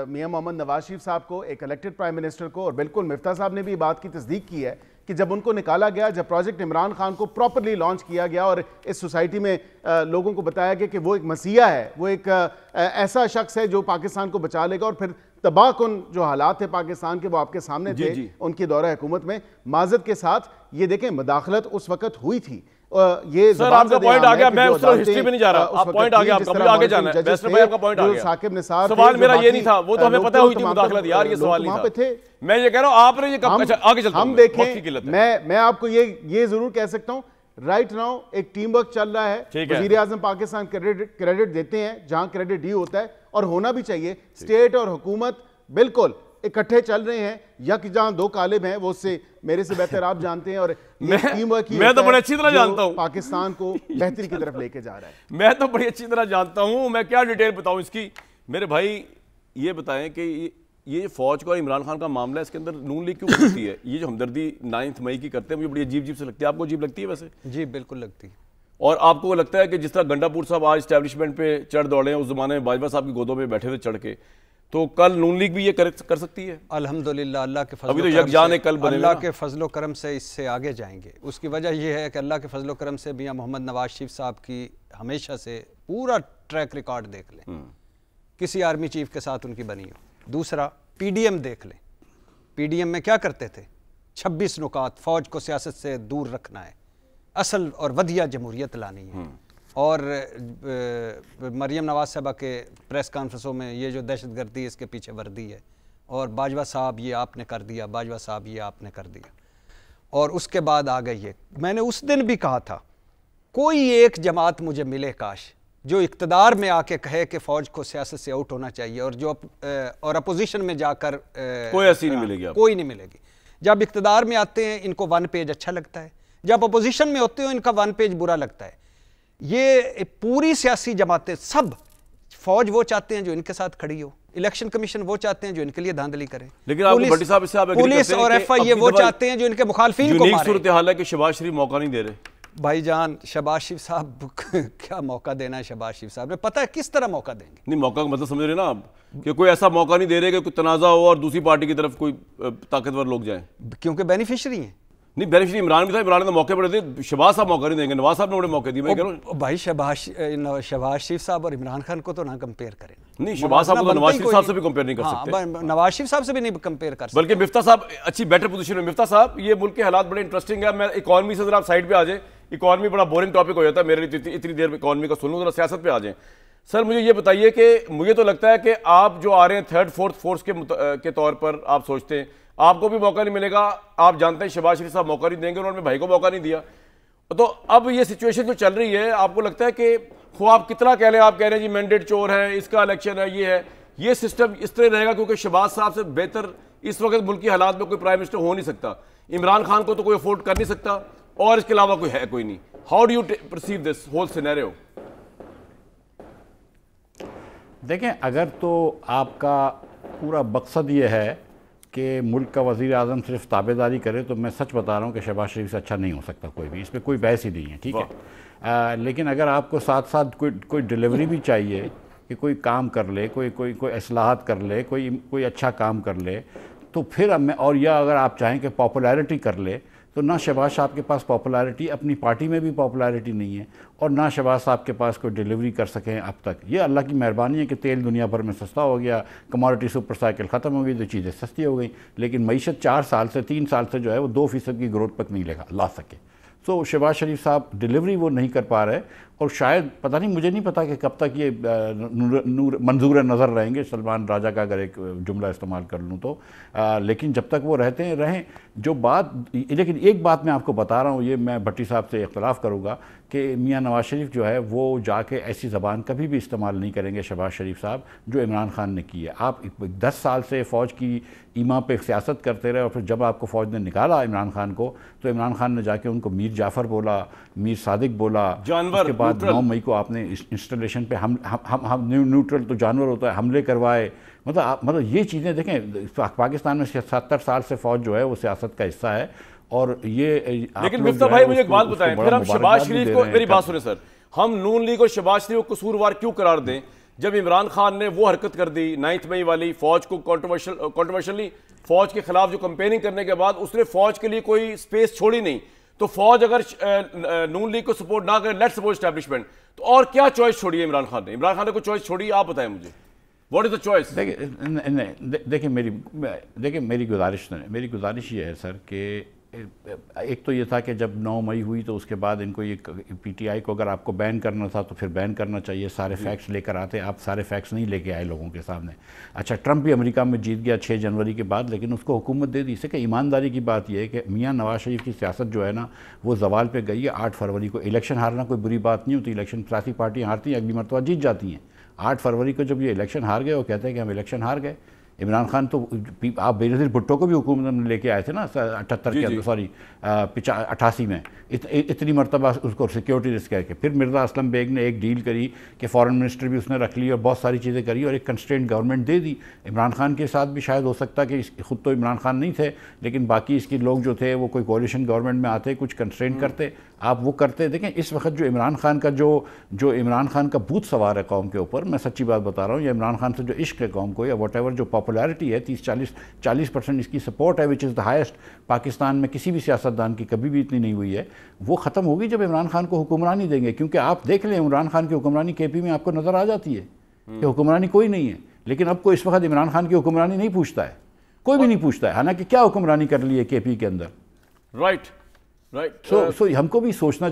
मियां मोहम्मद नवाज शरीफ साहब को, एक इलेक्टेड प्राइम मिनिस्टर को, और बिल्कुल मिफ्ता साहब ने भी बात की तस्दीक की है कि जब उनको निकाला गया, जब प्रोजेक्ट इमरान खान को प्रॉपरली लॉन्च किया गया और इस सोसाइटी में लोगों को बताया गया कि वो एक मसीहा है, वो एक ऐसा शख्स है जो पाकिस्तान को बचा लेगा, और फिर तबाहकुन जो हालात थे पाकिस्तान के वो आपके सामने थे उनके दौरे हुकूमत में। माज़रत के साथ ये देखें मदाखलत उस वक्त हुई थी। ये सर आपका पॉइंट आ गया, मैं उस तरह हिस्ट्री में नहीं जा रहा, आप पॉइंट आ गया आपका, मुझे आगे जाना है। बैरिस्टर भाई आपका पॉइंट आ गया। साकिब निसार, सवाल मेरा ये नहीं था, वो तो हमें पता हुई थी मुदाखलत यार, ये सवाल नहीं था। मैं ये कह रहा हूं आपने ये कब, अच्छा आगे चलते हैं। हम देखें, मैं आपको ये जरूर कह सकता हूं, राइट नाउ एक टीम वर्क चल रहा है। वज़ीर आज़म पाकिस्तान क्रेडिट देते हैं जहां क्रेडिट ड्यू होता है, और होना भी चाहिए। स्टेट और हुकूमत बिल्कुल इकट्ठे चल रहे हैं, या कि जहां दो कालिब हैं वो उससे मेरे से बेहतर आप जानते हैं, और मैं तो बड़ी अच्छी तरह जानता हूं पाकिस्तान को बेहतरी की तरफ लेके जा रहा है। मैं तो बड़ी अच्छी तरह जानता हूं, मैं क्या डिटेल बताऊं इसकी। मेरे भाई ये बताएं कि ये फौज का और इमरान खान का मामला है, इसके अंदर नून लीग क्यों करती है? ये जो हमदर्दी 9 मई की करते हैं मुझे बड़ी अजीब से लगती है। आपको अजीब लगती है वैसे? जी बिल्कुल लगती है। और आपको लगता है कि जिस तरह गंडापुर साहब आज एस्टैब्लिशमेंट पे चढ़ दौड़े हैं, उस जमाने में बाजवा साहब की गोदों में बैठे हुए चढ़ के, तो कल नून लीग भी ये कर सकती है? अल्हम्दुलिल्लाह अल्लाह के अभी तो यकजान कल बनेगा, अल्लाह के फजलो करम से इससे आगे जाएंगे। उसकी वजह यह है कि अल्लाह के फजलो करम से मियां मोहम्मद नवाज शरीफ साहब की हमेशा से पूरा ट्रैक रिकॉर्ड देख लें, किसी आर्मी चीफ के साथ उनकी बनी हो। दूसरा पीडीएम देख लें, पीडीएम में क्या करते थे? 26 नुकात, फौज को सियासत से दूर रखना है, असल और वधिया जमहूरियत लानी है। और मरियम नवाज साहबा के प्रेस कॉन्फ्रेंसों में ये जो दहशतगर्दी इसके पीछे वर्दी है, और बाजवा साहब ये आपने कर दिया, बाजवा साहब ये आपने कर दिया। और उसके बाद आ गई है, मैंने उस दिन भी कहा था कोई एक जमात मुझे मिले काश जो इक़्तिदार में आके कहे कि फ़ौज को सियासत से आउट होना चाहिए, और जो और अपोजिशन में जाकर कोई ऐसी नहीं मिलेगी, कोई नहीं मिलेगी। जब इक़्तिदार में आते हैं इनको वन पेज अच्छा लगता है, जब अपोजिशन में होते हो इनका वन पेज बुरा लगता है। ये पूरी सियासी जमातें सब, फौज वो चाहते हैं जो इनके साथ खड़ी हो, इलेक्शन कमीशन वो चाहते हैं जो इनके लिए धांधली करे, पुलिस और FIA वो चाहते हैं जो इनके मुखालफिन को मारे। सूरत हाल है कि शहबाज शरीफ मौका नहीं दे रहे। भाईजान शहबाज शरीफ साहब क्या मौका देना है शहबाज शरीफ साहब ने, पता है किस तरह मौका देंगे? नहीं, मौका का मतलब समझ रहे ना आप, कि कोई ऐसा मौका नहीं दे रहे कि कोई तनाजा हो और दूसरी पार्टी की तरफ कोई ताकतवर लोग जाएं, क्योंकि बेनिफिशियरी हैं। नहीं, बेनिफिशियरी इमरान भी था, इमरान ने मौके बड़े थे, शहबाज साहब मौका नहीं देंगे, नवाज साहब ने बड़े मौके दिए। मैं कह रहा हूं भाई शहबाज शरीफ साहब और इमरान खान को तो ना कंपेयर करें। नहीं, शहबाज साहब को नवाज शरीफ साहब से भी कंपेयर नहीं कर सकते, नवाज शरीफ साहब से भी नहीं कंपेयर कर सकते। बल्कि मिफ्ता साहब अच्छी बेटर पोजीशन में। मिफ्ता साहब, ये मुल्क के हालात बड़े इंटरेस्टिंग है। मैं इकॉनमी से जरा आप साइड पे आ जाए, इकॉनमी बड़ा बोरिंग टॉपिक हो जाता है मेरे लिए, इतनी देर में इकॉनमी का सुन लूँ, जरा सियासत पे आ जाए। सर मुझे ये बताइए कि मुझे तो लगता है कि आप जो आ रहे हैं थर्ड फोर्थ फोर्स के तौर पर, आप सोचते हैं आपको भी मौका नहीं मिलेगा। आप जानते हैं शहबाज शरीफ साहब मौका नहीं देंगे, उन्होंने भाई को मौका नहीं दिया। तो अब ये सिचुएशन जो चल रही है, आपको लगता है कि वो आप कितना कह लें, आप कह रहे हैं जी मैंडेट चोर है, इसका इलेक्शन है, ये है, ये सिस्टम इस तरह रहेगा क्योंकि शहबाज साहब से बेहतर इस वक्त मुल्क की हालात में कोई प्राइम मिनिस्टर हो नहीं सकता। इमरान खान को तो कोई अफोर्ड कर नहीं सकता और इसके अलावा कोई है कोई नहीं। How do you perceive this whole scenario? देखें, अगर तो आपका पूरा मकसद ये है कि मुल्क का वज़ीर आज़म सिर्फ ताबेदारी करे, तो मैं सच बता रहा हूँ कि शहबाज शरीफ से अच्छा नहीं हो सकता कोई भी, इसमें कोई बहस ही नहीं है, ठीक है। लेकिन अगर आपको साथ साथ कोई डिलीवरी भी चाहिए कि कोई काम कर ले, कोई इस्लाहात कर ले, कोई अच्छा काम कर ले, तो फिर और या अगर आप चाहें कि पॉपुलैरिटी कर ले, तो ना शहबाज साहब के पास पॉपुलैरिटी, अपनी पार्टी में भी पॉपुलैरिटी नहीं है, और ना शहबाज साहब के पास कोई डिलीवरी कर सकें अब तक। ये अल्लाह की मेहरबानी है कि तेल दुनिया भर में सस्ता हो गया, कमोडिटी सुपर साइकिल ख़त्म हो गई, तो चीज़ें सस्ती हो गई, लेकिन मईशत 4 साल से 3 साल से जो है वो 2% की ग्रोथ तक नहीं ला सके। सो शहबाज शरीफ साहब डिलीवरी वो नहीं कर पा रहे, और शायद पता नहीं, मुझे नहीं पता कि कब तक ये मंजूर नज़र रहेंगे, सलमान राजा का अगर एक जुमला इस्तेमाल कर लूँ तो, लेकिन जब तक वो रहते हैं रहें। जो बात, लेकिन एक बात मैं आपको बता रहा हूँ, ये मैं भट्टी साहब से इख्तलाफ करूँगा कि मियाँ नवाज शरीफ जो है वो जाके ऐसी ज़बान कभी भी इस्तेमाल नहीं करेंगे शहबाज शरीफ साहब जो इमरान खान ने की है। आप 10 साल से फ़ौज की ईमा पे सियासत करते रहे, और फिर जब आपको फ़ौज ने निकाला इमरान खान को, तो इमरान खान ने जाके उनको मीर जाफ़र बोला, मीर सादिक बोला, उसके बाद 9 मई को आपने इंस्टॉलेशन पे हम न्यूट्रल तो जानवर होता है, हमले करवाए। मतलब ये चीज़ें देखें, पाकिस्तान में 70 साल से फ़ौज जो है वो सियासत का हिस्सा है, और ये लेकिन मिफ्ता भाई मुझे एक बात बताएं, फिर हम शहबाज शरीफ को, मेरी बात सुने सर, हम नून लीग और शहबाज शरीफ को कसूरवार क्यों करार दें जब इमरान खान ने वो हरकत कर दी 9 मई वाली, फौज को कॉन्ट्रोवर्शियली फौज के खिलाफ जो कंपेनिंग करने के बाद उसने फौज के लिए कोई स्पेस छोड़ी नहीं। तो फौज अगर नून लीग को सपोर्ट ना करे, लेट्स सपोर्ट एस्टैब्लिशमेंट, तो और क्या चॉइस छोड़ी है इमरान खान ने? इमरान खान ने कोई चॉइस छोड़ी? आप बताएं मुझे, व्हाट इज द चॉइस? देखिए मेरी गुजारिश ये है सर कि एक तो ये था कि जब 9 मई हुई तो उसके बाद इनको ये PTI को अगर आपको बैन करना था तो फिर बैन करना चाहिए, सारे फैक्ट्स लेकर आते, आप सारे फैक्ट्स नहीं लेके आए लोगों के सामने। अच्छा, ट्रंप भी अमेरिका में जीत गया 6 जनवरी के बाद, लेकिन उसको हुकूमत दे दी। इससे कि ईमानदारी की बात यह है कि मियाँ नवाज शरीफ की सियासत जो है ना वो जवाल पे गई है। 8 फरवरी को इलेक्शन हारना कोई बुरी बात नहीं होती, इलेक्शन सियासी पार्टियाँ हारती हैं, अगली मरतबा जीत जाती हैं। 8 फरवरी को जब ये इलेक्शन हार गए, वो कहते हैं कि हम इलेक्शन हार गए। इमरान खान तो, आप बेनज़ीर भुट्टो को भी हुकूमत में लेके आए थे ना 78 के अंदर, सॉरी 88 में, इतनी मरतबा उसको सिक्योरिटी रिस्क कह के। फिर मिर्ज़ा असलम बेग ने एक डील करी कि फॉरेन मिनिस्टर भी उसने रख ली और बहुत सारी चीज़ें करी और एक कंस्ट्रेंट गवर्नमेंट दे दी। इमरान खान के साथ भी शायद हो सकता कि ख़ुद तो इमरान खान नहीं थे, लेकिन बाकी इसके लोग जो थे वो कोई कोalition गवर्नमेंट में आते, कुछ कंस्ट्रेंट करते, आप वो करते। देखें इस वक्त जो इमरान खान का जो इमरान खान का भूत सवार है कौम के ऊपर, मैं सच्ची बात बता रहा हूँ, या इमरान खान से जो इश्क है कौम को, या वट एवर जो पॉपुलैरिटी है 30-40% इसकी सपोर्ट है, which is the highest Pakistan में किसी भी सियासतदान की कभी भी इतनी नहीं हुई है, वो ख़त्म होगी जब इमरान खान को हुक्मरानी देंगे। क्योंकि आप देख लें इमरान खान की हुक्मरानी KP में आपको नज़र आ जाती है कि हुक्मरानी कोई नहीं है, लेकिन अब कोई इस वक्त इमरान खान की हुक्मरानी नहीं पूछता है, कोई भी नहीं पूछता है, हालांकि क्या हुक्मरानी कर ली है KP के अंदर। राइट। राइट। सो हमको भी सोचना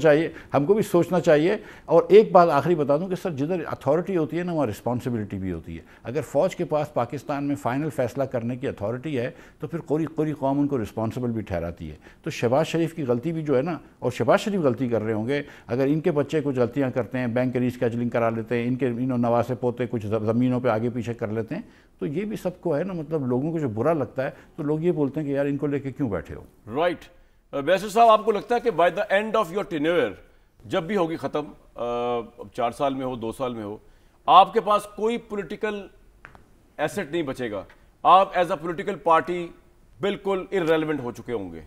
चाहिए। और एक बात आखिरी बता दूं कि सर, जिधर अथॉरिटी होती है ना, वहाँ रिस्पॉन्सिबिलिटी भी होती है। अगर फ़ौज के पास पाकिस्तान में फ़ाइनल फैसला करने की अथॉरिटी है तो फिर पूरी कौम उनको रिस्पॉन्सिबल भी ठहराती है। तो शहबाज शरीफ की गलती भी जो है ना, और शहबाज शरीफ गलती कर रहे होंगे, अगर इनके बच्चे कुछ गलतियाँ करते हैं, बैंक के रीस्केजुलिंग करा लेते हैं, इनके नवासे पोते कुछ ज़मीनों पर आगे पीछे कर लेते हैं, तो ये भी सबको है ना, मतलब लोगों को जो बुरा लगता है तो लोग ये बोलते हैं कि यार इनको लेके क्यों बैठे हो। राइट। बैरिस्टर साहब, आपको लगता है कि by the end of your tenure, जब भी होगी ख़त्म, 4 साल में हो, 2 साल में हो, आपके पास कोई पॉलिटिकल एसेट नहीं बचेगा, आप एज अ पॉलिटिकल पार्टी बिल्कुल इररेलेवेंट हो चुके होंगे?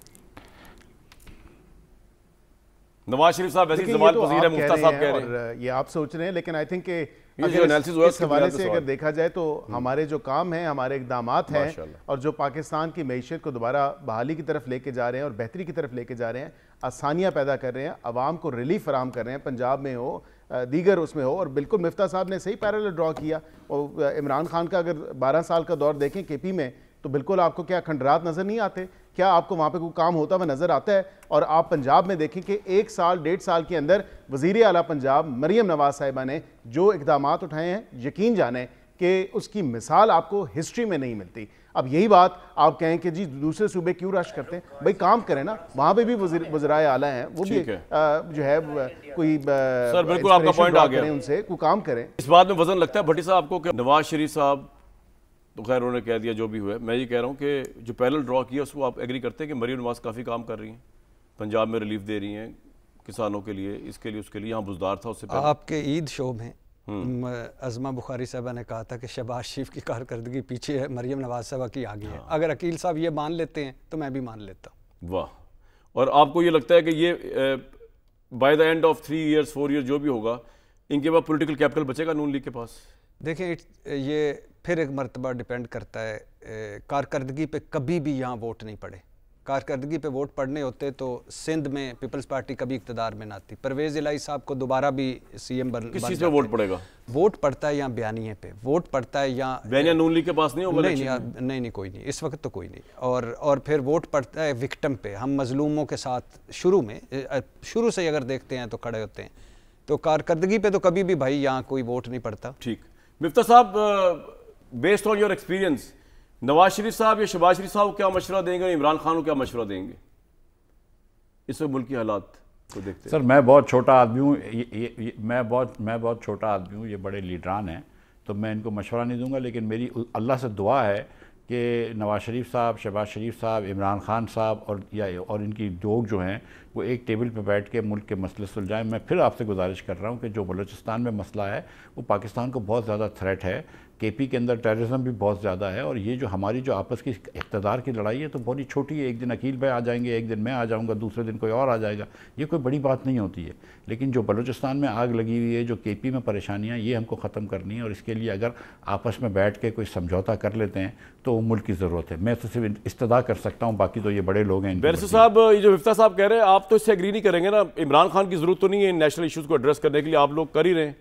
नवाज शरीफ साहब वैसे जमाल वजीर है, मुफ्ता साहब कह रहे हैं, ये आप सोच रहे हैं, लेकिन आई थिंक इस हवाले से अगर देखा जाए तो हमारे जो काम है, हमारे इक़दामात हैं और जो पाकिस्तान की मईशत को दोबारा बहाली की तरफ लेके जा रहे हैं और बेहतरी की तरफ लेके जा रहे हैं, आसानियाँ पैदा कर रहे हैं, आवाम को रिलीफ फराम कर रहे हैं, पंजाब में हो, दीगर उसमें हो। और बिल्कुल मिफ्ता साहब ने सही पैरेलल ड्रॉ किया। और इमरान खान का अगर 12 साल का दौर देखें केपी में, तो बिल्कुल आपको क्या खंडरात नज़र नहीं आते? क्या आपको वहाँ पे कोई काम होता हुआ नज़र आता है? और आप पंजाब में देखें कि 1 साल 1.5 साल के अंदर वज़ीर आला पंजाब मरियम नवाज साहिबा ने जो इक़दामात उठाए हैं, यकीन जाने कि उसकी मिसाल आपको हिस्ट्री में नहीं मिलती। अब यही बात आप कहें कि जी दूसरे सूबे क्यों रश करते हैं, भाई काम करें ना, वहाँ पे भी वज़राए आला हैं, वो भी जो है कोई सर बिल्कुल आपका पॉइंट आ गया, उनसे कोई काम करें। इस बात में वजन लगता है भट्टी साहब आपको कि नवाज शरीफ साहब तो खैर उन्होंने कह दिया जो भी हुआ, मैं ये कह रहा हूँ कि जो पैरेलल ड्रॉ किया उसको आप एग्री करते हैं कि मरियम नवाज काफ़ी काम कर रही हैं, पंजाब में रिलीफ दे रही हैं किसानों के लिए, इसके लिए उसके लिए, यहाँ बुजदार था उससे पहले। आपके ईद शो में अज़मा बुखारी साहबा ने कहा था कि शहबाज शरीफ की कारकर्दगी पीछे है, मरियम नवाज साहबा की आगे है। अगर अकील साहब ये मान लेते हैं तो मैं भी मान लेता हूँ। वाह। और आपको ये लगता है कि ये by the end of 3 years 4 years जो भी होगा, इनके पास पॉलिटिकल कैपिटल बचेगा नून लीग के पास? देखें, ये फिर एक मरतबा डिपेंड करता है कारकर्दगी पे। कभी भी यहाँ वोट नहीं पड़े, कारकर्दगी पे वोट पड़ने होते तो सिंध में पीपल्स पार्टी कभी इक़्तिदार में ना आती। परवेज़ इलाही साहब को दोबारा भी CM बन किस चीज़ पे वोट पड़ेगा? वोट पड़ता है यहाँ बयानिए पे, वोट पड़ता है यहाँ बयानिया नून लीग के पास नहीं होगा? नहीं कोई नहीं, इस वक्त तो कोई नहीं। और फिर वोट पड़ता है विक्टिम पे। हम मजलूमों के साथ शुरू से अगर देखते हैं तो खड़े होते हैं, तो कारकर्दगी पे तो कभी भी भाई यहाँ कोई वोट नहीं पड़ता। ठीक। मिफ्ता साहब, based on your experience, Nawaz Sharif साहब या शहबाज शरीफ साहब को क्या मशवरा देंगे, इमरान खान को क्या मशवरा देंगे इस वक्त मुल्क की हालात को देखते? सर मैं बहुत छोटा आदमी हूँ, मैं बहुत छोटा आदमी हूँ, ये बड़े लीडरान हैं, तो मैं इनको मशवरा नहीं दूंगा। लेकिन मेरी अल्लाह से दुआ है कि नवाज शरीफ साहब, शहबाज शरीफ साहब, इमरान खान साहब और इनकी लोग जो हैं वो एक टेबल पे बैठ के मुल्क के मसले सुलझाएं। मैं फिर आपसे गुजारिश कर रहा हूँ कि जो बलूचिस्तान में मसला है वो पाकिस्तान को बहुत ज़्यादा थ्रेट है, केपी के अंदर टेररिज्म भी बहुत ज़्यादा है, और ये जो हमारी जो आपस की इक़्तिदार की लड़ाई है तो बहुत ही छोटी है। एक दिन अकील भाई आ जाएंगे, एक दिन मैं आ जाऊँगा, दूसरे दिन कोई और आ जाएगा, ये कोई बड़ी बात नहीं होती है। लेकिन जो बलूचिस्तान में आग लगी हुई है, जो केपी में परेशानियाँ, ये हमको ख़त्म करनी है, और इसके लिए अगर आपस में बैठ के कोई समझौता कर लेते हैं तो मुल्क की ज़रूरत है। मैं तो सिर्फ इस्तदा कर सकता हूँ, बाकी तो ये बड़े लोग हैं। बैरिस्टर साहब, ये जो मिफ्ता साहब कह रहे हैं, आप तो इससे एग्री नहीं करेंगे ना? इमरान खान की ज़रूरत तो नहीं है नेशनल इशूज़ को एड्रेस करने के लिए, आप लोग कर ही रहे हैं,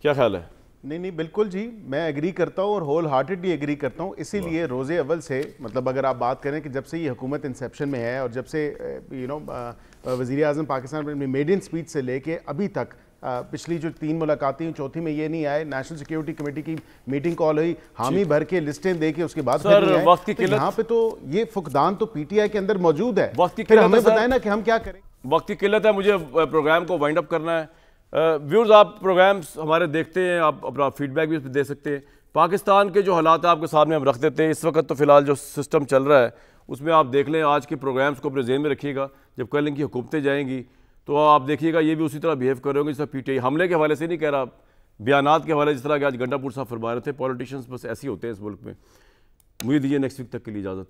क्या ख्याल है? नहीं बिल्कुल जी, मैं एग्री करता हूँ और होल हार्टेडली एग्री करता हूँ। इसीलिए रोज़े अव्वल से, मतलब अगर आप बात करें कि जब से ये हुकूमत इंसेप्शन में है और जब से वज़ीर आज़म पाकिस्तान अपनी मेडन स्पीच से लेके अभी तक पिछली जो 3 मुलाकातें, चौथी में ये नहीं आए, नेशनल सिक्योरिटी कमेटी की मीटिंग कॉल हुई, हामी भर के लिस्टें दे के उसके बाद सर वक्त की किल्लत, यहाँ पे तो ये फुकदान तो PTI के अंदर मौजूद है। वक्त की फिर किल्लत हमें बताए ना कि हम क्या करें। वक्त की किल्लत है, मुझे प्रोग्राम को वाइंड अप करना है। व्यूअर्स, आप प्रोग्राम्स हमारे देखते हैं, आप अपना फीडबैक भी दे सकते हैं। पाकिस्तान के जो हालात है आपके सामने हम रख देते हैं। इस वक्त तो फिलहाल जो सिस्टम चल रहा है उसमें आप देख लें, आज के प्रोग्राम्स को अपने ज़हन में रखिएगा। जब कल इनकी हुकूमतें जाएंगी तो आप देखिएगा ये भी उसी तरह बिहेव कर रहे होंगे जैसा PTI हमले के हवाले से नहीं कह रहा, बयानात के हवाले, जिस तरह कि आज गंडापुर साहब फरमा रहे थे। पॉलिटिशियंस बस ऐसे ही होते हैं इस मुल्क में। मुझे दीजिए नेक्स्ट वीक तक के लिए इजाज़त।